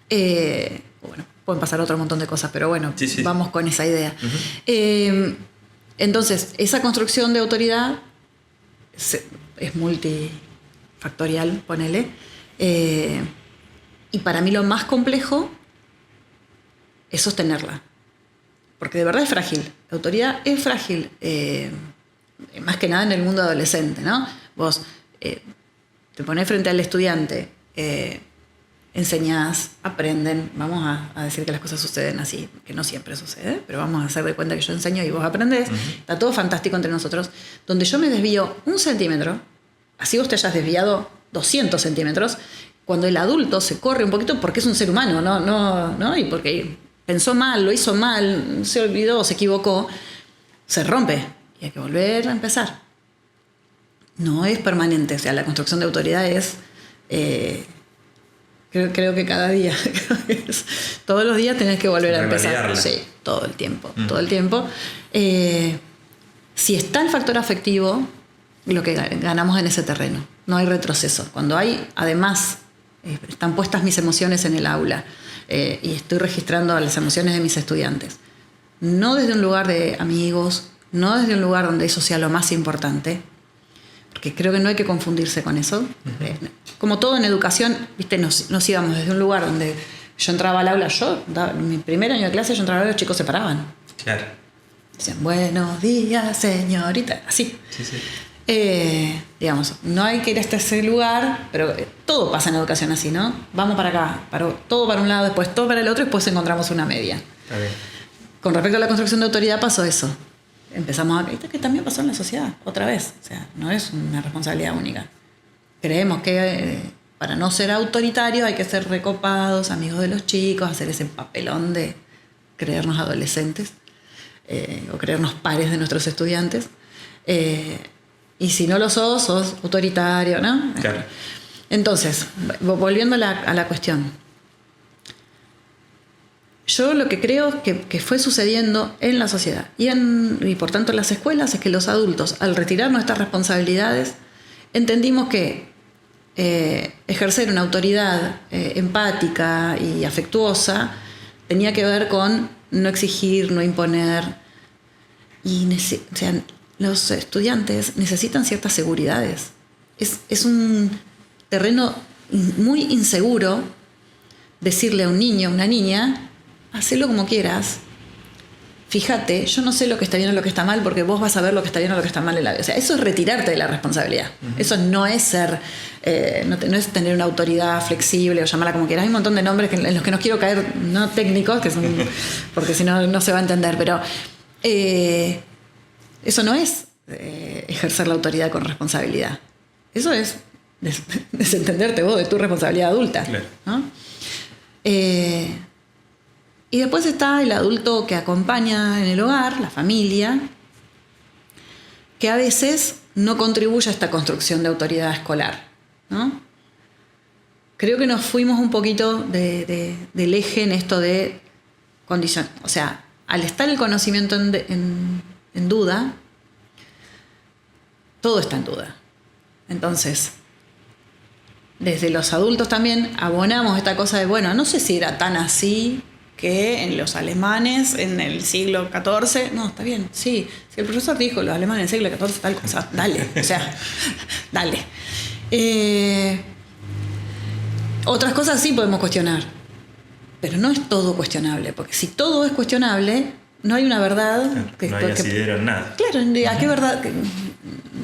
Bueno, pueden pasar otro montón de cosas, pero bueno, sí. Vamos con esa idea. Uh-huh. Entonces, esa construcción de autoridad es multifactorial, ponele. Y para mí lo más complejo es sostenerla. Porque de verdad es frágil. La autoridad es frágil. Más que nada en el mundo adolescente, ¿no? Vos te pones frente al estudiante, enseñás, aprenden, vamos a decir que las cosas suceden así, que no siempre sucede, pero vamos a hacer de cuenta que yo enseño y vos aprendés, está todo fantástico entre nosotros, donde yo me desvío 1 centímetro, así vos te hayas desviado 200 centímetros, cuando el adulto se corre un poquito porque es un ser humano, ¿no? Y porque pensó mal, lo hizo mal, se olvidó, se equivocó, se rompe y hay que volver a empezar. No es permanente, o sea, la construcción de autoridad es... Creo que cada día, todos los días tenés que volver a empezar. Sí, todo el tiempo, todo el tiempo. Si está el factor afectivo, lo que ganamos en ese terreno, no hay retroceso. Cuando hay, además, están puestas mis emociones en el aula y estoy registrando las emociones de mis estudiantes, no desde un lugar de amigos, no desde un lugar donde eso sea lo más importante, porque creo que no hay que confundirse con eso. Como todo en educación, ¿viste? Nos íbamos desde un lugar donde yo entraba al aula, mi primer año de clase, yo entraba al aula y los chicos se paraban. Claro. Decían, buenos días, señorita, así. Sí. Digamos, no hay que ir hasta ese lugar, pero todo pasa en educación así, ¿no? Vamos para acá, todo para un lado, después todo para el otro, y después encontramos una media. Está bien. Con respecto a la construcción de autoridad pasó eso. Empezamos a... que también pasó en la sociedad, otra vez. O sea, no es una responsabilidad única. Creemos que para no ser autoritario hay que ser recopados, amigos de los chicos, hacer ese papelón de creernos adolescentes o creernos pares de nuestros estudiantes. Y si no lo sos autoritario, ¿no? Claro. Entonces, volviendo a la cuestión. Yo lo que creo que fue sucediendo en la sociedad y por tanto en las escuelas es que los adultos, al retirar nuestras responsabilidades, entendimos que ejercer una autoridad empática y afectuosa tenía que ver con no exigir, no imponer. Y o sea, los estudiantes necesitan ciertas seguridades. Es un terreno muy inseguro decirle a un niño o una niña, hacelo como quieras, fíjate, yo no sé lo que está bien o lo que está mal porque vos vas a ver lo que está bien o lo que está mal en la vida. O sea, eso es retirarte de la responsabilidad. Eso no es ser, no es tener una autoridad flexible o llamarla como quieras. Hay un montón de nombres en los que no quiero caer, no técnicos, que son, porque si no, no se va a entender, pero eso no es ejercer la autoridad con responsabilidad. Eso es desentenderte vos de tu responsabilidad adulta. Claro. ¿No? Y después está el adulto que acompaña en el hogar, la familia, que a veces no contribuye a esta construcción de autoridad escolar, ¿no? Creo que nos fuimos un poquito del eje en esto de condición. O sea, al estar el conocimiento en duda, todo está en duda. Entonces, desde los adultos también abonamos esta cosa de, bueno, no sé si era tan así que en los alemanes en el siglo XIV, no, está bien, sí, si el profesor dijo los alemanes en el siglo XIV tal cosa, dale, o sea, dale. Otras cosas sí podemos cuestionar, pero no es todo cuestionable, porque si todo es cuestionable, no hay una verdad. No hay asidero en nada. Claro, ¿a qué verdad?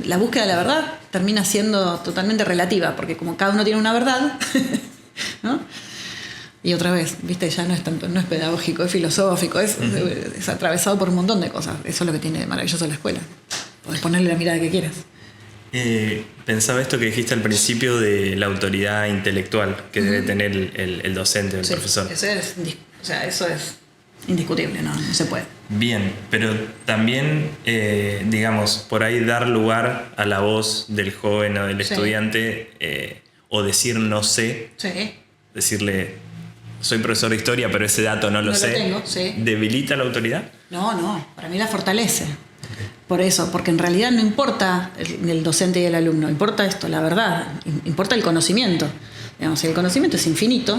La búsqueda de la verdad termina siendo totalmente relativa, porque como cada uno tiene una verdad, ¿no? Y otra vez, viste, ya no es tanto, no es pedagógico, es filosófico, es atravesado por un montón de cosas. Eso es lo que tiene de maravilloso la escuela. Podés ponerle la mirada que quieras. Pensaba esto que dijiste al principio de la autoridad intelectual que debe tener el docente o el profesor. Eso es indiscutible, no se puede. Bien, pero también, digamos, por ahí dar lugar a la voz del joven o del estudiante o decir no sé, decirle... Soy profesor de historia, pero ese dato no lo sé. Tengo, sí. ¿Debilita la autoridad? No, para mí la fortalece. Okay. Por eso, porque en realidad no importa el docente y el alumno, importa esto, la verdad, importa el conocimiento. Digamos, si el conocimiento es infinito,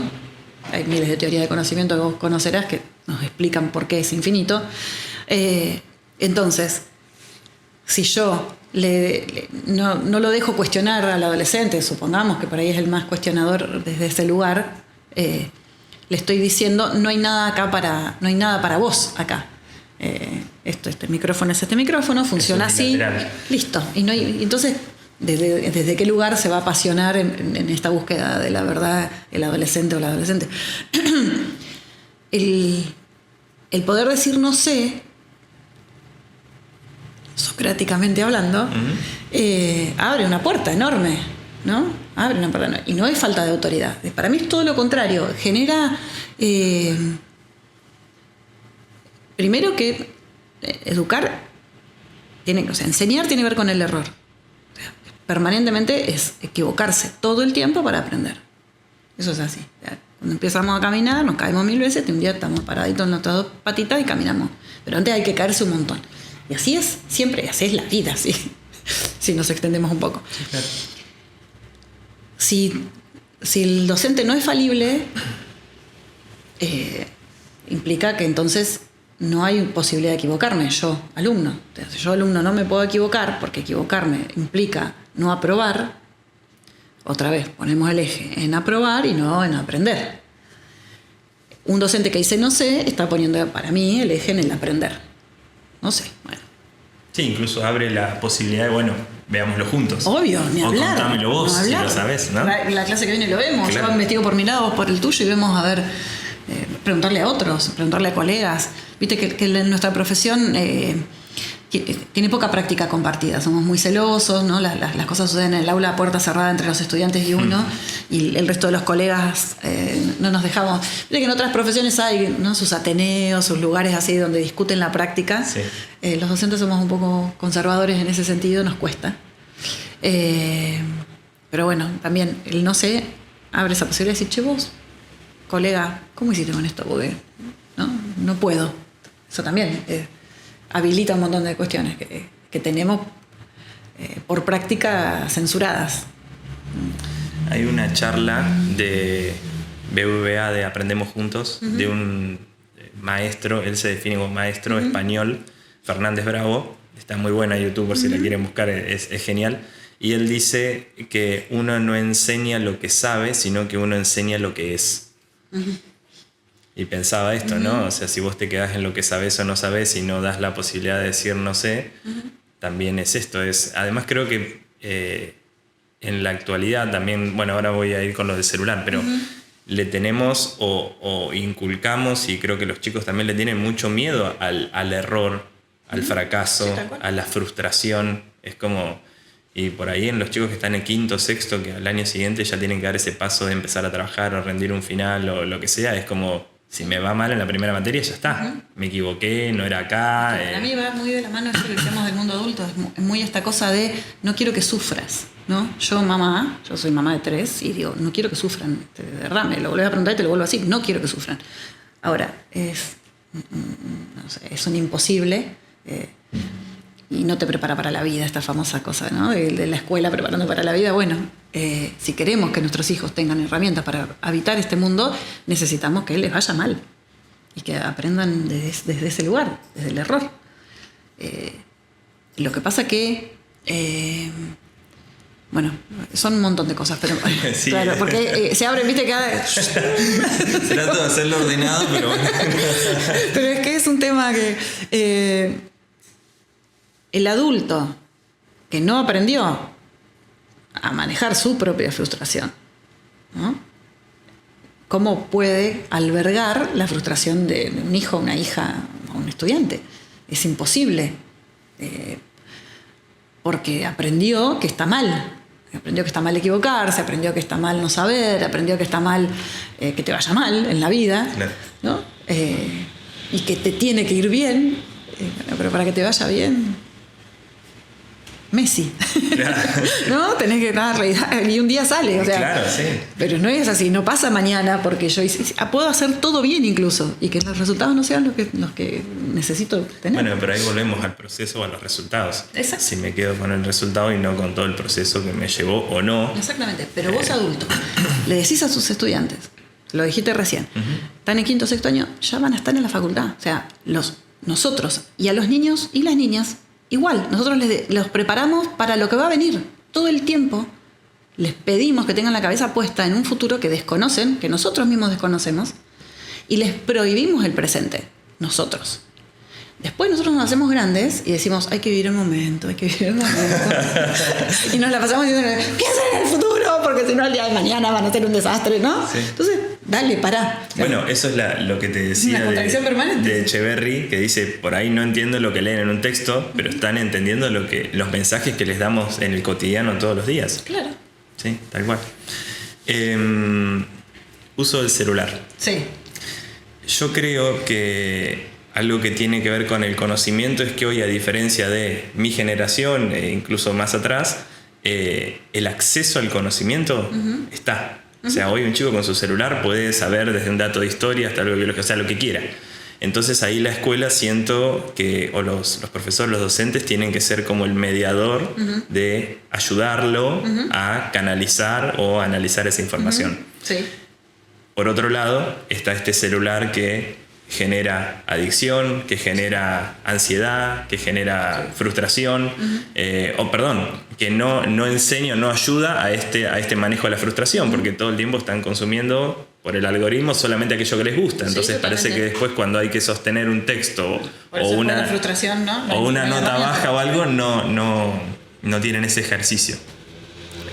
hay miles de teorías de conocimiento que vos conocerás que nos explican por qué es infinito. Entonces, si yo no lo dejo cuestionar al adolescente, supongamos que por ahí es el más cuestionador desde ese lugar, le estoy diciendo, no hay nada para vos acá. Este micrófono es este micrófono, funciona así, listo. Y entonces desde qué lugar se va a apasionar en esta búsqueda de la verdad el adolescente o la adolescente. El poder decir no sé, socráticamente hablando, abre una puerta enorme, ¿no? Abre una puerta enorme. Y no es falta de autoridad. Para mí es todo lo contrario. Genera... primero que educar, enseñar tiene que ver con el error. Permanentemente es equivocarse todo el tiempo para aprender. Eso es así. Cuando empezamos a caminar, nos caemos 1000 veces, y un día estamos paraditos en nuestras 2 patitas y caminamos. Pero antes hay que caerse un montón. Y así es siempre, y así es la vida, ¿sí? Si nos extendemos un poco. Sí, claro. Si el docente no es falible, implica que entonces no hay posibilidad de equivocarme, yo, alumno. Entonces, yo, alumno, no me puedo equivocar, porque equivocarme implica no aprobar. Otra vez, ponemos el eje en aprobar y no en aprender. Un docente que dice no sé, está poniendo para mí el eje en el aprender. No sé, bueno. Sí, incluso abre la posibilidad de, bueno, veámoslo juntos. Obvio, ni hablar. O contámelo vos, si lo sabés, ¿no? La clase que viene lo vemos. Claro. Yo investigo por mi lado, vos por el tuyo, y vemos, a ver, preguntarle a otros, preguntarle a colegas. Viste que en nuestra profesión tiene poca práctica compartida. Somos muy celosos, ¿no? Las cosas suceden en el aula a puerta cerrada entre los estudiantes y uno, y el resto de los colegas no nos dejamos. Viste que en otras profesiones hay, ¿no?, sus ateneos, sus lugares así donde discuten la práctica. Sí. Los docentes somos un poco conservadores en ese sentido, nos cuesta. Pero bueno, también el no sé abre esa posibilidad de decir, che, vos, colega, ¿cómo hiciste con esto? Porque no puedo. Eso también habilita un montón de cuestiones que tenemos por práctica censuradas. Hay una charla de BBVA de Aprendemos Juntos, de un maestro, él se define como maestro español, Fernández Bravo. Está muy buena en YouTube por si la quieren buscar, es genial. Y él dice que uno no enseña lo que sabe, sino que uno enseña lo que es. Y pensaba esto, ¿no? O sea, si vos te quedás en lo que sabés o no sabés y no das la posibilidad de decir no sé, también es esto. Además creo que en la actualidad también, bueno, ahora voy a ir con lo del celular, pero le tenemos o inculcamos, y creo que los chicos también le tienen mucho miedo al error, al fracaso, Sí, tal cual. a la frustración. Es como... Y por ahí en los chicos que están en quinto, sexto, que al año siguiente ya tienen que dar ese paso de empezar a trabajar o rendir un final o lo que sea, es como, si me va mal en la primera materia, ya está. Me equivoqué, no era acá. Para mí va muy de la mano eso que decíamos del mundo adulto, es muy esta cosa de no quiero que sufras, ¿no? Yo soy mamá de 3 y digo, no quiero que sufran, de verdad, me lo volvés a preguntar y te lo vuelvo a decir, no quiero que sufran. Ahora, no sé, es un imposible y no te prepara para la vida, esta famosa cosa, ¿no? De la escuela preparando para la vida. Bueno, si queremos que nuestros hijos tengan herramientas para habitar este mundo, necesitamos que les vaya mal y que aprendan desde ese lugar, desde el error. Lo que pasa que, bueno, son un montón de cosas, pero Sí. claro, porque se abre, viste, Trato de hacerlo ordenado, pero bueno. pero es que es un tema que el adulto que no aprendió a manejar su propia frustración, ¿no? ¿Cómo puede albergar la frustración de un hijo, una hija o un estudiante? Es imposible, porque aprendió que está mal. Aprendió que está mal equivocarse, aprendió que está mal no saber, aprendió que está mal que te vaya mal en la vida, Claro. ¿no? Y que te tiene que ir bien, pero para que te vaya bien, Messi. Claro. ¿No? Tenés que dar y un día sale, o sea. Claro, sí. Pero no es así, no pasa mañana porque yo puedo hacer todo bien incluso y que los resultados no sean los que necesito tener. Bueno, pero ahí volvemos al proceso o a los resultados. Exacto. Si me quedo con el resultado y no con todo el proceso que me llevó o no. Exactamente, pero vos adulto le decís a sus estudiantes, lo dijiste recién, están en quinto, sexto año, ya van a estar en la facultad. O sea, nosotros y a los niños y las niñas igual, nosotros los preparamos para lo que va a venir todo el tiempo. Les pedimos que tengan la cabeza puesta en un futuro que desconocen, que nosotros mismos desconocemos, y les prohibimos el presente, nosotros. Después nosotros nos hacemos grandes y decimos, hay que vivir el momento, hay que vivir el momento. Y nos la pasamos diciendo, piensa en el futuro, porque si no el día de mañana van a ser un desastre, ¿no? Sí. Entonces, dale, pará. Bueno, eso es lo que te decía de Echeverry, que dice, por ahí no entiendo lo que leen en un texto, pero están entendiendo los mensajes que les damos en el cotidiano todos los días. Claro. Sí, tal cual. Uso del celular. Sí. Yo creo que algo que tiene que ver con el conocimiento es que hoy, a diferencia de mi generación e incluso más atrás, el acceso al conocimiento está. O sea, hoy un chico con su celular puede saber desde un dato de historia hasta algo biológico, o sea, lo que quiera. Entonces ahí la escuela, siento que, o los profesores, los docentes, tienen que ser como el mediador de ayudarlo a canalizar o analizar esa información. Sí. Por otro lado, está este celular que genera adicción, que genera ansiedad, que genera frustración, que no enseña, no ayuda a este manejo de la frustración, porque todo el tiempo están consumiendo por el algoritmo solamente aquello que les gusta. Entonces parece que después, cuando hay que sostener un texto o una frustración, ¿no? o una nota baja o algo, no tienen ese ejercicio.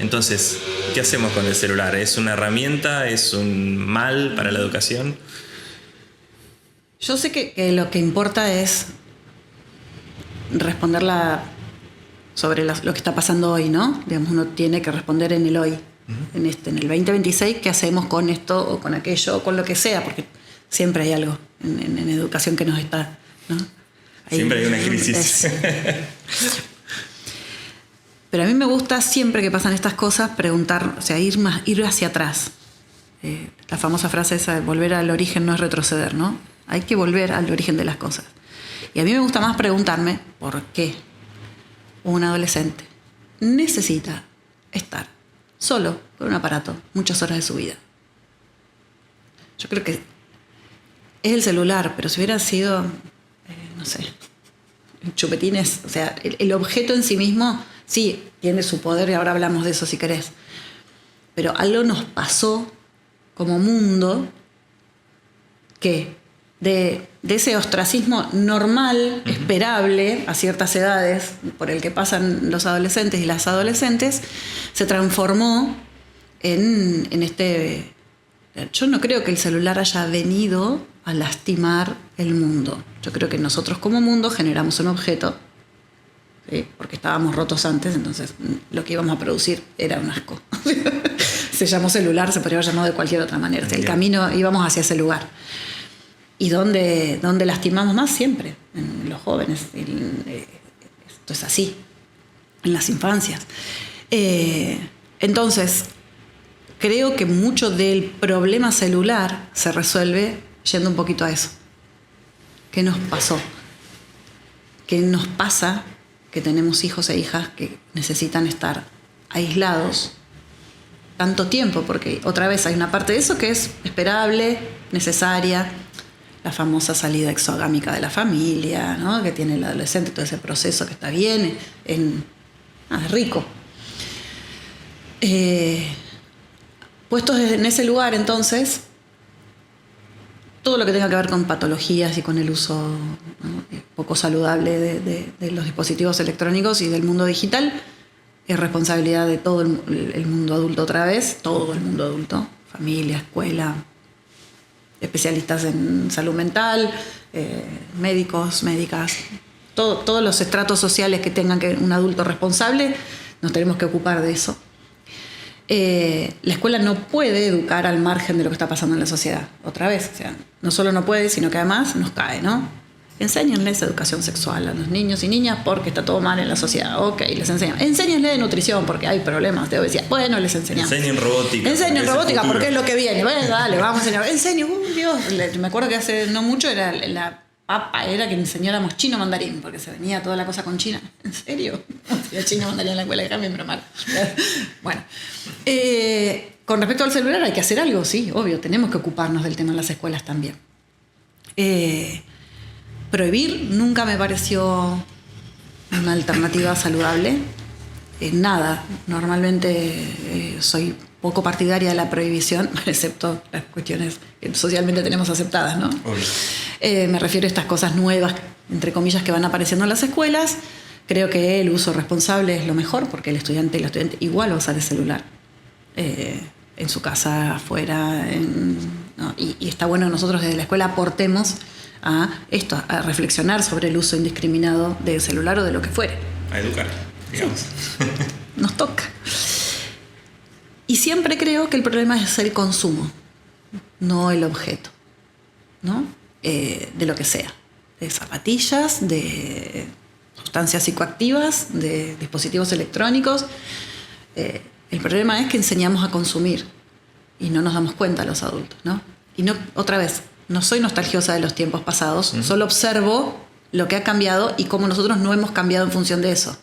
Entonces, ¿qué hacemos con el celular? ¿Es una herramienta? ¿Es un mal para la educación? Yo sé que lo que importa es responderla sobre lo que está pasando hoy, ¿no? Digamos, uno tiene que responder en el hoy, en el 2026, ¿qué hacemos con esto o con aquello o con lo que sea? Porque siempre hay algo en educación que nos está, ¿no? Siempre hay una crisis. Pero a mí me gusta, siempre que pasan estas cosas, preguntar, o sea, ir hacia atrás. La famosa frase esa de volver al origen no es retroceder, ¿no? Hay que volver al origen de las cosas. Y a mí me gusta más preguntarme por qué un adolescente necesita estar solo con un aparato muchas horas de su vida. Yo creo que es el celular, pero si hubiera sido, no sé, chupetines, o sea, el objeto en sí mismo sí tiene su poder, y ahora hablamos de eso si querés. Pero algo nos pasó como mundo que de ese ostracismo normal, esperable a ciertas edades, por el que pasan los adolescentes y las adolescentes, se transformó en este... Yo no creo que el celular haya venido a lastimar el mundo. Yo creo que nosotros como mundo generamos un objeto, ¿sí? Porque estábamos rotos antes, entonces lo que íbamos a producir era un asco. Se llamó celular, se podría haber llamado de cualquier otra manera. El camino, íbamos hacia ese lugar. ¿Y dónde lastimamos más? Siempre, en los jóvenes. Esto es así, en las infancias. Entonces, creo que mucho del problema celular se resuelve yendo un poquito a eso. ¿Qué nos pasó? ¿Qué nos pasa que tenemos hijos e hijas que necesitan estar aislados tanto tiempo? Porque otra vez hay una parte de eso que es esperable, necesaria, la famosa salida exogámica de la familia, ¿no? Que tiene el adolescente, todo ese proceso que está bien, es rico. Puestos en ese lugar, entonces, todo lo que tenga que ver con patologías y con el uso, ¿no?, poco saludable de los dispositivos electrónicos y del mundo digital, es responsabilidad de todo el mundo adulto otra vez, todo el mundo adulto, familia, escuela, especialistas en salud mental, médicos, médicas, todos los estratos sociales que tengan que un adulto responsable, nos tenemos que ocupar de eso. La escuela no puede educar al margen de lo que está pasando en la sociedad. Otra vez, o sea, no solo no puede, sino que además nos cae, ¿no? Enséñenles educación sexual a los niños y niñas porque está todo mal en la sociedad. Ok, les enseñan. Enséñenles de nutrición porque hay problemas de obesidad. Bueno, les enseñamos. Enseñen robótica. Enseñen robótica porque es lo que viene. Bueno, dale, vamos a enseñar. Enseño, Dios. Me acuerdo que hace no mucho era la papa, era que enseñáramos chino mandarín porque se venía toda la cosa con China. ¿En serio? El chino mandarín en la escuela de Jaime, pero mal. Bueno. Con respecto al celular hay que hacer algo, sí, obvio. Tenemos que ocuparnos del tema en las escuelas también. Prohibir nunca me pareció una alternativa saludable. Nada. Normalmente soy poco partidaria de la prohibición, excepto las cuestiones que socialmente tenemos aceptadas, ¿no? Me refiero a estas cosas nuevas, entre comillas, que van apareciendo en las escuelas. Creo que el uso responsable es lo mejor, porque el estudiante y la estudiante igual va a usar el celular. En su casa, afuera. ¿No? Y está bueno que nosotros desde la escuela aportemos a esto, a reflexionar sobre el uso indiscriminado del celular o de lo que fuere. A educar, digamos. Sí. Nos toca. Y siempre creo que el problema es el consumo, no el objeto, ¿no? De lo que sea. De zapatillas, de sustancias psicoactivas, de dispositivos electrónicos. El problema es que enseñamos a consumir y no nos damos cuenta los adultos, ¿no? Y no, otra vez, no soy nostalgiosa de los tiempos pasados, solo observo lo que ha cambiado y cómo nosotros no hemos cambiado en función de eso.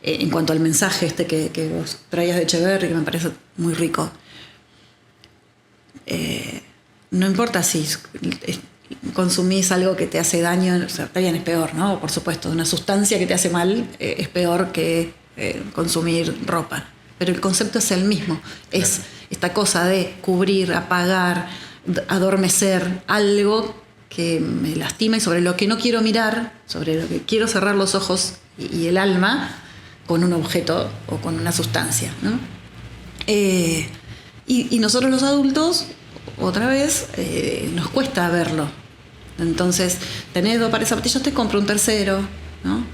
En cuanto al mensaje que vos traías de Echeverry, que me parece muy rico, no importa si consumís algo que te hace daño, o sea, está bien, es peor, ¿no? Por supuesto, una sustancia que te hace mal es peor que consumir ropa. Pero el concepto es el mismo. Es claro. Esta cosa de cubrir, apagar, adormecer algo que me lastima y sobre lo que no quiero mirar, sobre lo que quiero cerrar los ojos y el alma con un objeto o con una sustancia, ¿no? Y nosotros los adultos, otra vez, nos cuesta verlo. Entonces, tenés 2 pares de zapatillas, te compro un tercero, ¿no?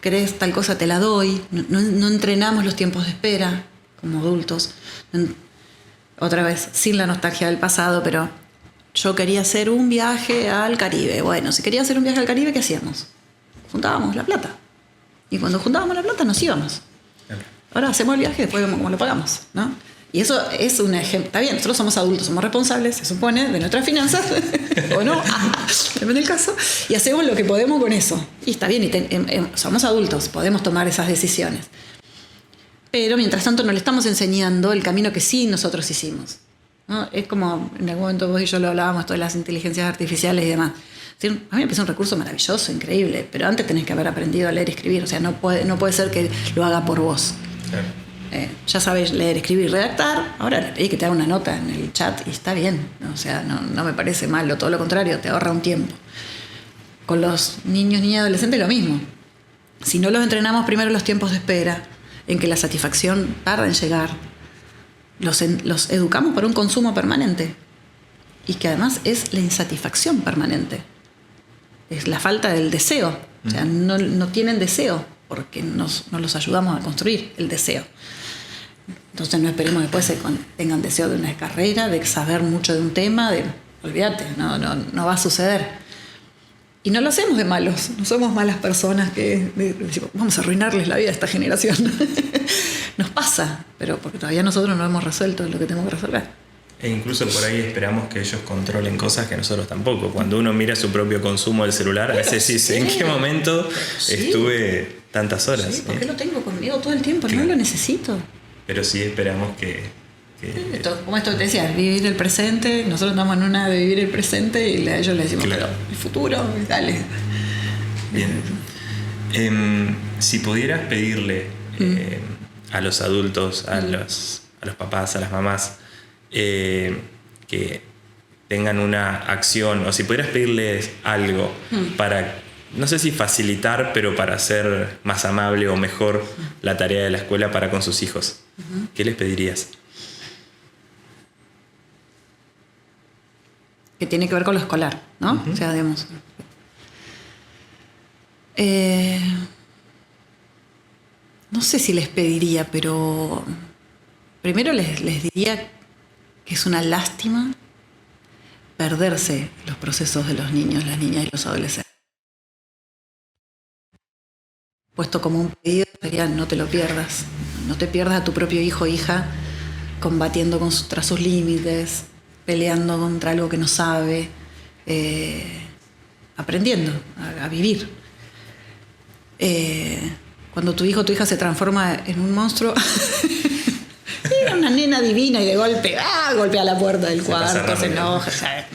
¿Querés tal cosa? Te la doy. No entrenamos los tiempos de espera como adultos. Otra vez, sin la nostalgia del pasado, pero yo quería hacer un viaje al Caribe. Bueno, si quería hacer un viaje al Caribe, ¿qué hacíamos? Juntábamos la plata. Y cuando juntábamos la plata, nos íbamos. Ahora hacemos el viaje y después vemos cómo lo pagamos, ¿no? Y eso es un ejemplo. Está bien, nosotros somos adultos, somos responsables, se supone, de nuestras finanzas, o no, depende del caso, y hacemos lo que podemos con eso. Y está bien, somos adultos, podemos tomar esas decisiones. Pero mientras tanto no le estamos enseñando el camino que sí nosotros hicimos, ¿no? Es como, en algún momento vos y yo lo hablábamos, todas las inteligencias artificiales y demás. A mí me parece un recurso maravilloso, increíble, pero antes tenés que haber aprendido a leer y escribir, o sea, no puede ser que lo haga por vos. Claro. Ya sabes leer, escribir, redactar, ahora le pedí que te haga una nota en el chat y está bien, o sea, no me parece malo, todo lo contrario, te ahorra un tiempo. Con los niños, niñas y adolescentes lo mismo. Si no los entrenamos primero los tiempos de espera, en que la satisfacción tarda en llegar, los educamos para un consumo permanente y que además es la insatisfacción permanente, es la falta del deseo, o sea, no tienen deseo porque no los ayudamos a construir el deseo. Entonces no esperemos que después tengan deseo de una carrera, de saber mucho de un tema, olvídate, no va a suceder. Y no lo hacemos de malos, no somos malas personas que decimos, vamos a arruinarles la vida a esta generación. Nos pasa, pero porque todavía nosotros no hemos resuelto lo que tenemos que resolver. E incluso por ahí esperamos que ellos controlen cosas que nosotros tampoco. Cuando uno mira su propio consumo del celular, a veces dice, ¿en qué momento estuve tantas horas? Sí, ¿por qué lo tengo conmigo todo el tiempo? Claro. No lo necesito. Pero sí esperamos que Como esto que te decía, vivir el presente. Nosotros estamos en una de vivir el presente y a ellos les decimos, claro, pero el futuro, dale. Bien. Si pudieras pedirle a los adultos, a los papás, a las mamás, que tengan una acción, o si pudieras pedirles algo para, no sé si facilitar, pero para hacer más amable o mejor la tarea de la escuela para con sus hijos, ¿qué les pedirías? Que tiene que ver con lo escolar, ¿no? O sea, digamos. No sé si les pediría, pero primero les diría que es una lástima perderse los procesos de los niños, las niñas y los adolescentes. Puesto como un pedido sería no te lo pierdas, no te pierdas a tu propio hijo o hija combatiendo contra sus límites, peleando contra algo que no sabe, aprendiendo a vivir. Cuando tu hijo o tu hija se transforma en un monstruo, era una nena divina y de golpe golpea la puerta del cuarto, se enoja, ¿sabes?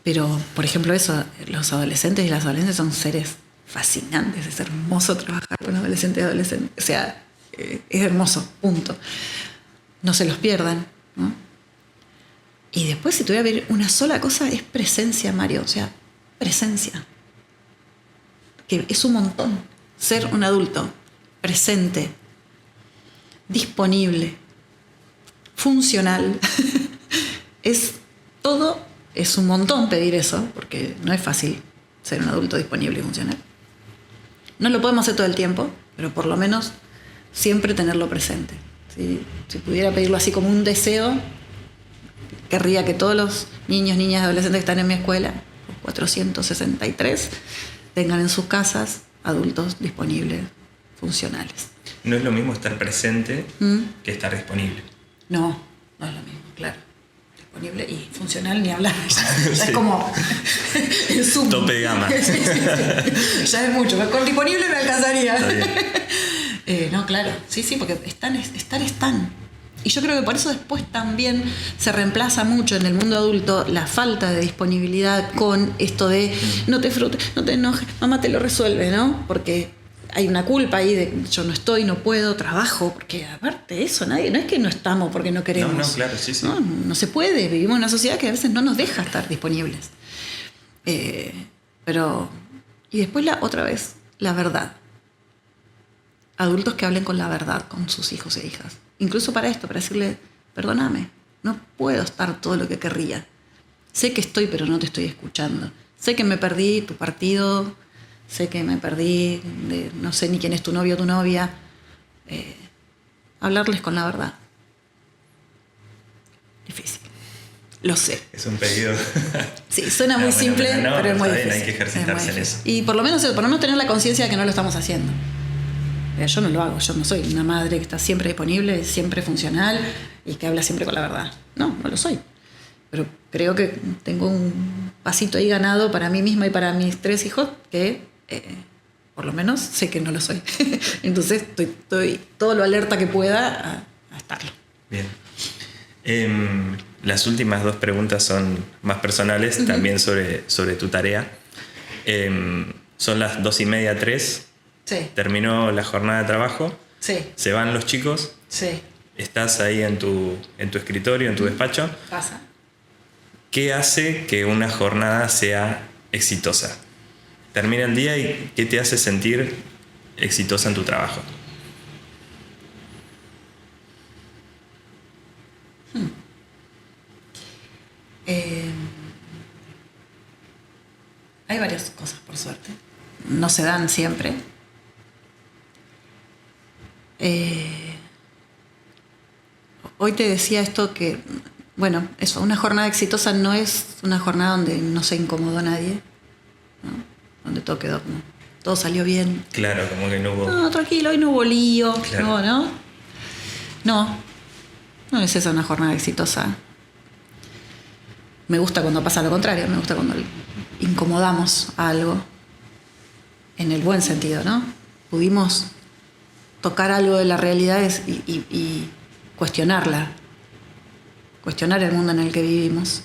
Pero, por ejemplo, eso, los adolescentes y las adolescentes son seres fascinantes, es hermoso trabajar con adolescentes y adolescentes, o sea, es hermoso, punto. No se los pierdan, ¿no? Y después, si tuviera que ver una sola cosa, es presencia, Mario. O sea, presencia. Que es un montón. Ser un adulto presente, disponible, funcional. Es todo, es un montón pedir eso, porque no es fácil ser un adulto disponible y funcional. No lo podemos hacer todo el tiempo, pero por lo menos siempre tenerlo presente. Si pudiera pedirlo así como un deseo, querría que todos los niños, niñas y adolescentes que están en mi escuela, los 463, tengan en sus casas adultos disponibles, funcionales. No es lo mismo estar presente que estar disponible. No es lo mismo, claro. Disponible y funcional ni hablar. Ya es como el zoom. Tope de gama. Ya es mucho. Con disponible me alcanzaría. No, claro. Sí, porque estar están. Y yo creo que por eso después también se reemplaza mucho en el mundo adulto la falta de disponibilidad con esto de no te frutes, no te enojes, mamá te lo resuelve, ¿no? Porque hay una culpa ahí de yo no estoy, no puedo, trabajo, porque aparte de eso, no es que no estamos porque no queremos. No, claro, sí. No se puede, vivimos en una sociedad que a veces no nos deja estar disponibles. Pero, y después otra vez, la verdad. Adultos que hablen con la verdad con sus hijos e hijas. Incluso para esto, para decirle, perdóname, no puedo estar todo lo que querría. Sé que estoy, pero no te estoy escuchando. Sé que me perdí tu partido, sé que me perdí, no sé ni quién es tu novio o tu novia. Hablarles con la verdad. Difícil. Lo sé. Es un pedido. Sí, suena muy simple, pero es muy difícil. Hay que ejercitarse en eso. Y por lo menos tener la conciencia de que no lo estamos haciendo. Yo no lo hago, yo no soy una madre que está siempre disponible, siempre funcional y que habla siempre con la verdad. No lo soy. Pero creo que tengo un pasito ahí ganado para mí misma y para mis 3 hijos que por lo menos sé que no lo soy. Entonces estoy todo lo alerta que pueda a estarlo. Bien. Las últimas 2 preguntas son más personales, también sobre tu tarea. Son las 2:30, 3. Sí. Terminó la jornada de trabajo. Sí. Se van los chicos. Sí. Estás ahí en tu escritorio, en tu despacho. Pasa. ¿Qué hace que una jornada sea exitosa? Termina el día y ¿qué te hace sentir exitosa en tu trabajo? Hay varias cosas, por suerte. No se dan siempre. Hoy te decía esto que, bueno, eso, una jornada exitosa no es una jornada donde no se incomodó a nadie, ¿no? Donde todo quedó como, todo salió bien. Claro, como que no hubo... No, tranquilo, hoy no hubo lío, claro. No es esa una jornada exitosa. Me gusta cuando pasa lo contrario, me gusta cuando incomodamos a algo, en el buen sentido, ¿no? Pudimos tocar algo de la realidad y cuestionarla, cuestionar el mundo en el que vivimos.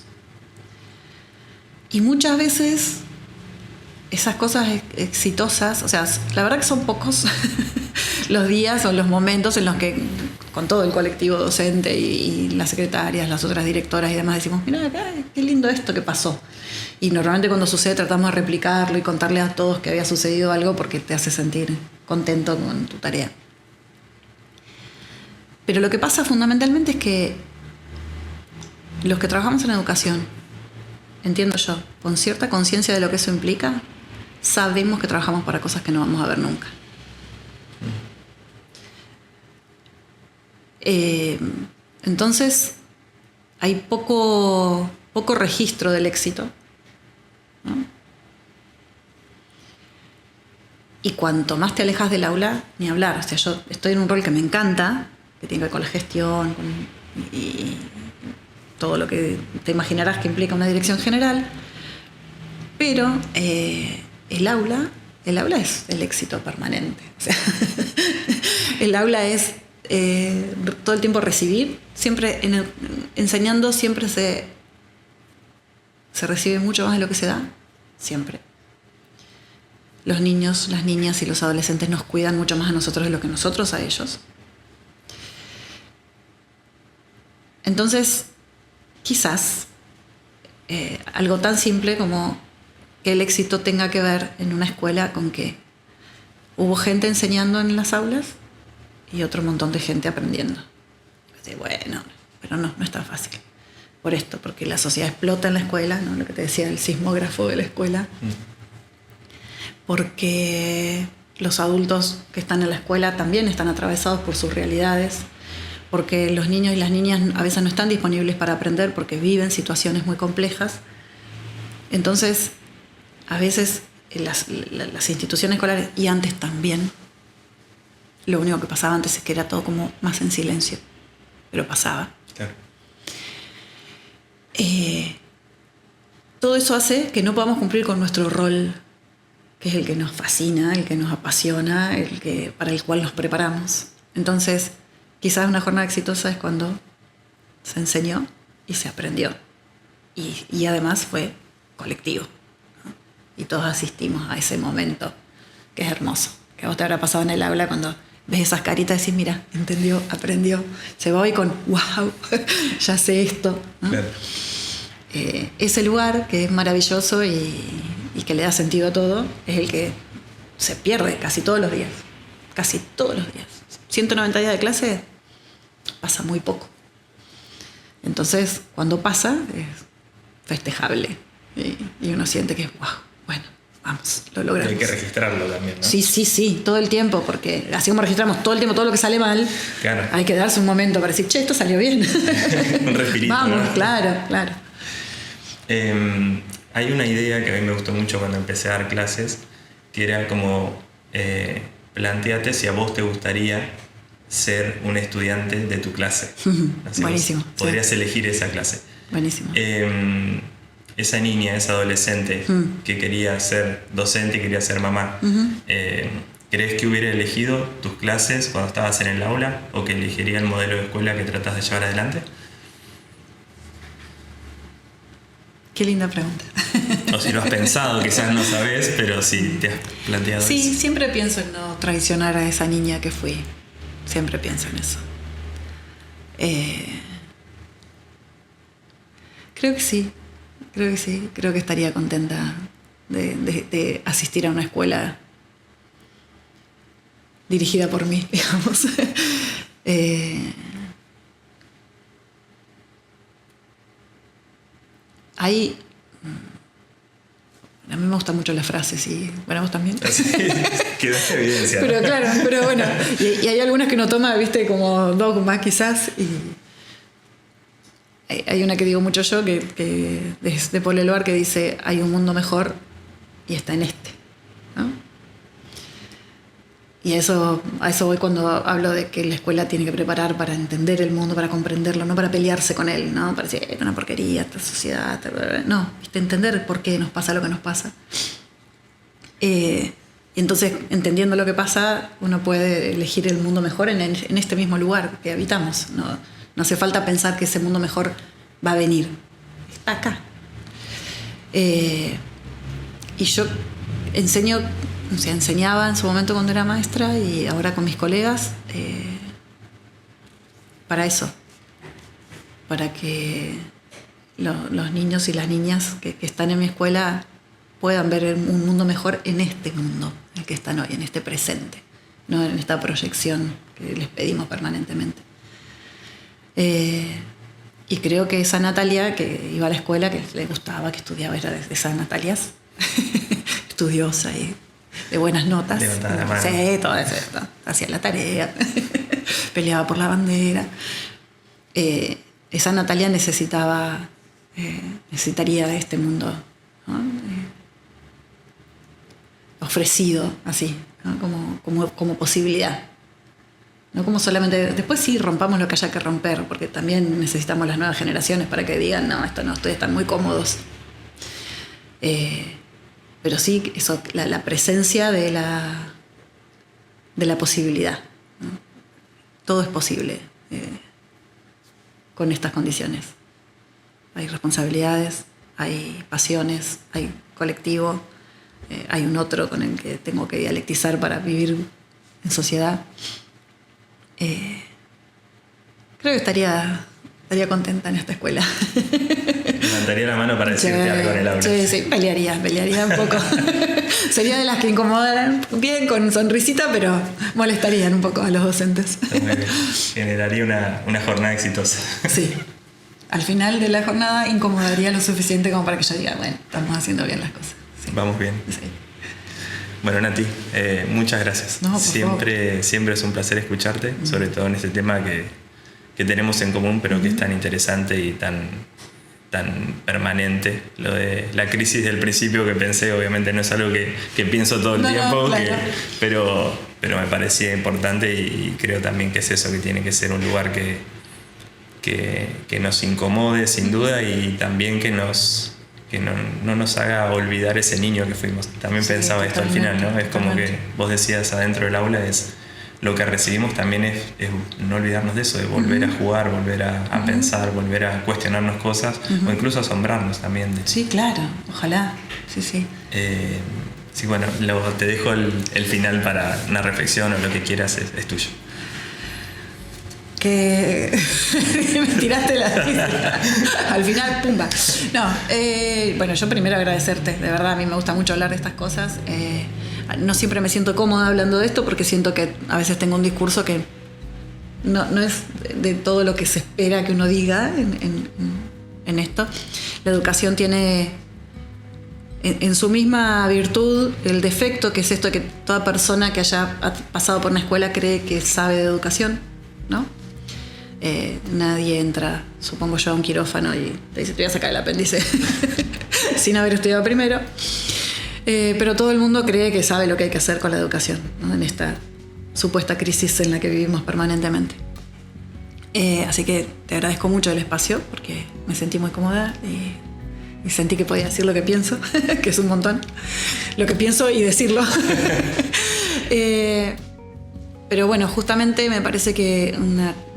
Y muchas veces esas cosas exitosas, o sea, la verdad que son pocos los días o los momentos en los que con todo el colectivo docente y las secretarias, las otras directoras y demás decimos, mira, qué lindo esto que pasó. Y normalmente cuando sucede tratamos de replicarlo y contarle a todos que había sucedido algo porque te hace sentir contento con tu tarea. Pero lo que pasa fundamentalmente es que los que trabajamos en educación, entiendo yo, con cierta conciencia de lo que eso implica, sabemos que trabajamos para cosas que no vamos a ver nunca. Entonces hay poco registro del éxito, ¿no? Y cuanto más te alejas del aula, ni hablar. O sea, yo estoy en un rol que me encanta, que tiene que ver con la gestión y todo lo que te imaginarás que implica una dirección general, pero el aula es el éxito permanente. O sea, el aula es todo el tiempo recibir, siempre enseñando siempre se recibe mucho más de lo que se da, siempre. Los niños, las niñas y los adolescentes nos cuidan mucho más a nosotros de lo que nosotros a ellos. Entonces, quizás algo tan simple como que el éxito tenga que ver en una escuela con que hubo gente enseñando en las aulas y otro montón de gente aprendiendo. Bueno, pero no es tan fácil. Por esto, porque la sociedad explota en la escuela, ¿no? Lo que te decía, el sismógrafo de la escuela. Porque los adultos que están en la escuela también están atravesados por sus realidades, porque los niños y las niñas a veces no están disponibles para aprender porque viven situaciones muy complejas. Entonces, a veces las instituciones escolares, y antes también, lo único que pasaba antes es que era todo como más en silencio, pero pasaba. Claro. Todo eso hace que no podamos cumplir con nuestro rol, que es el que nos fascina, el que nos apasiona, para el cual nos preparamos. Entonces, quizás una jornada exitosa es cuando se enseñó y se aprendió. Y además fue colectivo, ¿no? Y todos asistimos a ese momento, que es hermoso. Que a vos te habrá pasado en el aula cuando ves esas caritas y decís, mira, entendió, aprendió. Se va hoy con, wow, ya sé esto, ¿no? Claro. Ese lugar que es maravilloso y que le da sentido a todo, es el que se pierde casi todos los días. Casi todos los días. 190 días de clase pasa muy poco. Entonces, cuando pasa, es festejable. Y uno siente que, wow, bueno, vamos, lo logramos. Y hay que registrarlo también, ¿no? Sí, todo el tiempo, porque así como registramos todo el tiempo todo lo que sale mal, claro, hay que darse un momento para decir, che, esto salió bien. Un respirito. Vamos, ¿no? Claro. Hay una idea que a mí me gustó mucho cuando empecé a dar clases, que era como, planteate si a vos te gustaría ser un estudiante de tu clase. Así buenísimo. Podrías elegir esa clase. Buenísimo. Esa niña, esa adolescente que quería ser docente y quería ser mamá, ¿crees que hubiera elegido tus clases cuando estabas en el aula o que elegiría el modelo de escuela que tratas de llevar adelante? Qué linda pregunta. O si lo has pensado, quizás no sabes, pero si te has planteado eso. Sí, siempre pienso en no traicionar a esa niña que fui. Siempre pienso en eso. Creo que sí. Creo que estaría contenta de asistir a una escuela dirigida por mí, digamos. Ahí, a mí me gustan mucho las frases y, bueno, vos también. Sí, quedaste evidencia. Pero bueno, y hay algunas que uno toma, viste, como dogma quizás, y hay una que digo mucho yo, que es de Paul Eluard, que dice, hay un mundo mejor y está en este, ¿no? Y a eso voy cuando hablo de que la escuela tiene que preparar para entender el mundo, para comprenderlo, no para pelearse con él, ¿no? Para decir, es una porquería esta sociedad. No, entender por qué nos pasa lo que nos pasa. Y entonces, entendiendo lo que pasa, uno puede elegir el mundo mejor en este mismo lugar que habitamos. No hace falta pensar que ese mundo mejor va a venir. Está acá. Y yo enseñaba en su momento cuando era maestra y ahora con mis colegas para eso, para que los niños y las niñas que están en mi escuela puedan ver un mundo mejor en este mundo, en el que están hoy, en este presente, no en esta proyección que les pedimos permanentemente. Y creo que esa Natalia que iba a la escuela, que le gustaba, que estudiaba, era de esas Natalias estudiosa y de buenas notas. Levantaba la mano. Sí, todo eso. Hacía la tarea, peleaba por la bandera. Esa Natalia necesitaría de este mundo, ¿no? Ofrecido así, ¿no? como posibilidad. No como solamente, después sí rompamos lo que haya que romper, porque también necesitamos las nuevas generaciones para que digan, no, esto no, ustedes están muy cómodos. Pero sí, eso, la presencia de la posibilidad, ¿no? Todo es posible con estas condiciones. Hay responsabilidades, hay pasiones, hay colectivo, hay un otro con el que tengo que dialectizar para vivir en sociedad. Creo que estaría estaría contenta en esta escuela. Levantaría la mano para decirte algo en el aula. Sí, pelearía un poco. Sería de las que incomodaran bien, con sonrisita, pero molestarían un poco a los docentes. Generaría una jornada exitosa. Sí. Al final de la jornada incomodaría lo suficiente como para que yo diga, bueno, estamos haciendo bien las cosas. Sí. Vamos bien. Sí. Bueno, Nati, muchas gracias. No, siempre es un placer escucharte, sobre todo en este tema que tenemos en común, pero que es tan interesante y tan permanente. Lo de la crisis del principio que pensé, obviamente no es algo que pienso todo el tiempo, claro. pero me parecía importante y creo también que es eso, que tiene que ser un lugar que nos incomode sin duda y también que no nos haga olvidar ese niño que fuimos. También pensaba esto al final, ¿no? Es como que vos decías adentro del aula, es lo que recibimos también es no olvidarnos de eso, de volver a jugar, volver a pensar, volver a cuestionarnos cosas o incluso asombrarnos también. Sí, claro, ojalá. Sí. Sí, bueno, te dejo el final para una reflexión o lo que quieras, es tuyo. Que me tiraste al final, pumba. No, bueno, yo primero agradecerte, de verdad, a mí me gusta mucho hablar de estas cosas. No siempre me siento cómoda hablando de esto porque siento que a veces tengo un discurso que no es de todo lo que se espera que uno diga en esto. La educación tiene en su misma virtud el defecto, que es esto, que toda persona que haya pasado por una escuela cree que sabe de educación, ¿no? Nadie entra, supongo yo, a un quirófano y te dice, te voy a sacar el apéndice sin haber estudiado primero. Pero todo el mundo cree que sabe lo que hay que hacer con la educación, ¿no? En esta supuesta crisis en la que vivimos permanentemente. Así que te agradezco mucho el espacio porque me sentí muy cómoda y sentí que podía decir lo que pienso, que es un montón, lo que pienso y decirlo. Pero bueno, justamente me parece que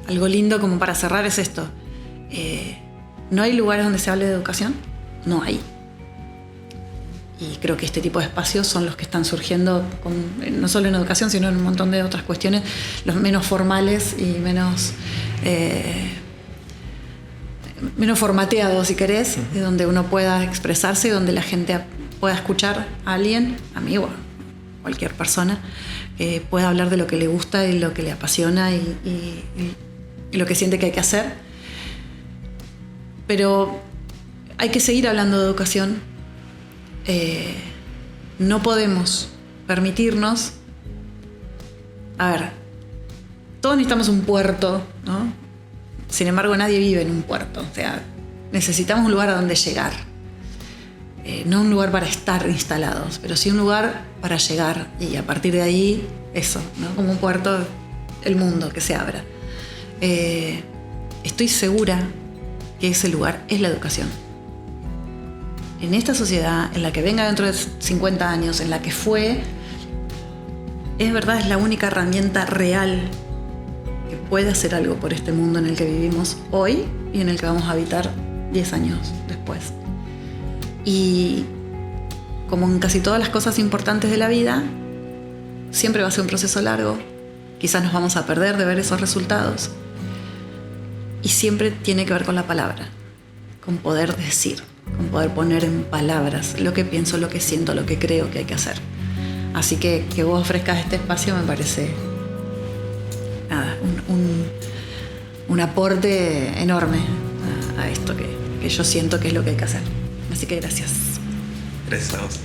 algo lindo como para cerrar es esto. ¿No hay lugares donde se hable de educación? No hay. Y creo que este tipo de espacios son los que están surgiendo, no solo en educación, sino en un montón de otras cuestiones, los menos formales y menos formateados, si querés, donde uno pueda expresarse, donde la gente pueda escuchar a alguien, a mí o a cualquier persona, pueda hablar de lo que le gusta y lo que le apasiona y lo que siente que hay que hacer. Pero hay que seguir hablando de educación. No podemos permitirnos... A ver, todos necesitamos un puerto, ¿no? Sin embargo, nadie vive en un puerto. O sea, necesitamos un lugar a donde llegar. No un lugar para estar instalados, pero sí un lugar para llegar. Y a partir de ahí, eso, ¿no? Como un puerto, el mundo que se abra. Estoy segura que ese lugar es la educación. En esta sociedad, en la que venga dentro de 50 años, en la que fue, es verdad, es la única herramienta real que puede hacer algo por este mundo en el que vivimos hoy y en el que vamos a habitar 10 años después. Y como en casi todas las cosas importantes de la vida, siempre va a ser un proceso largo. Quizás nos vamos a perder de ver esos resultados. Y siempre tiene que ver con la palabra, con poder decir, con poder poner en palabras lo que pienso, lo que siento, lo que creo que hay que hacer. Así que vos ofrezcas este espacio me parece un aporte enorme a esto que yo siento que es lo que hay que hacer. Así que gracias. Gracias a vos.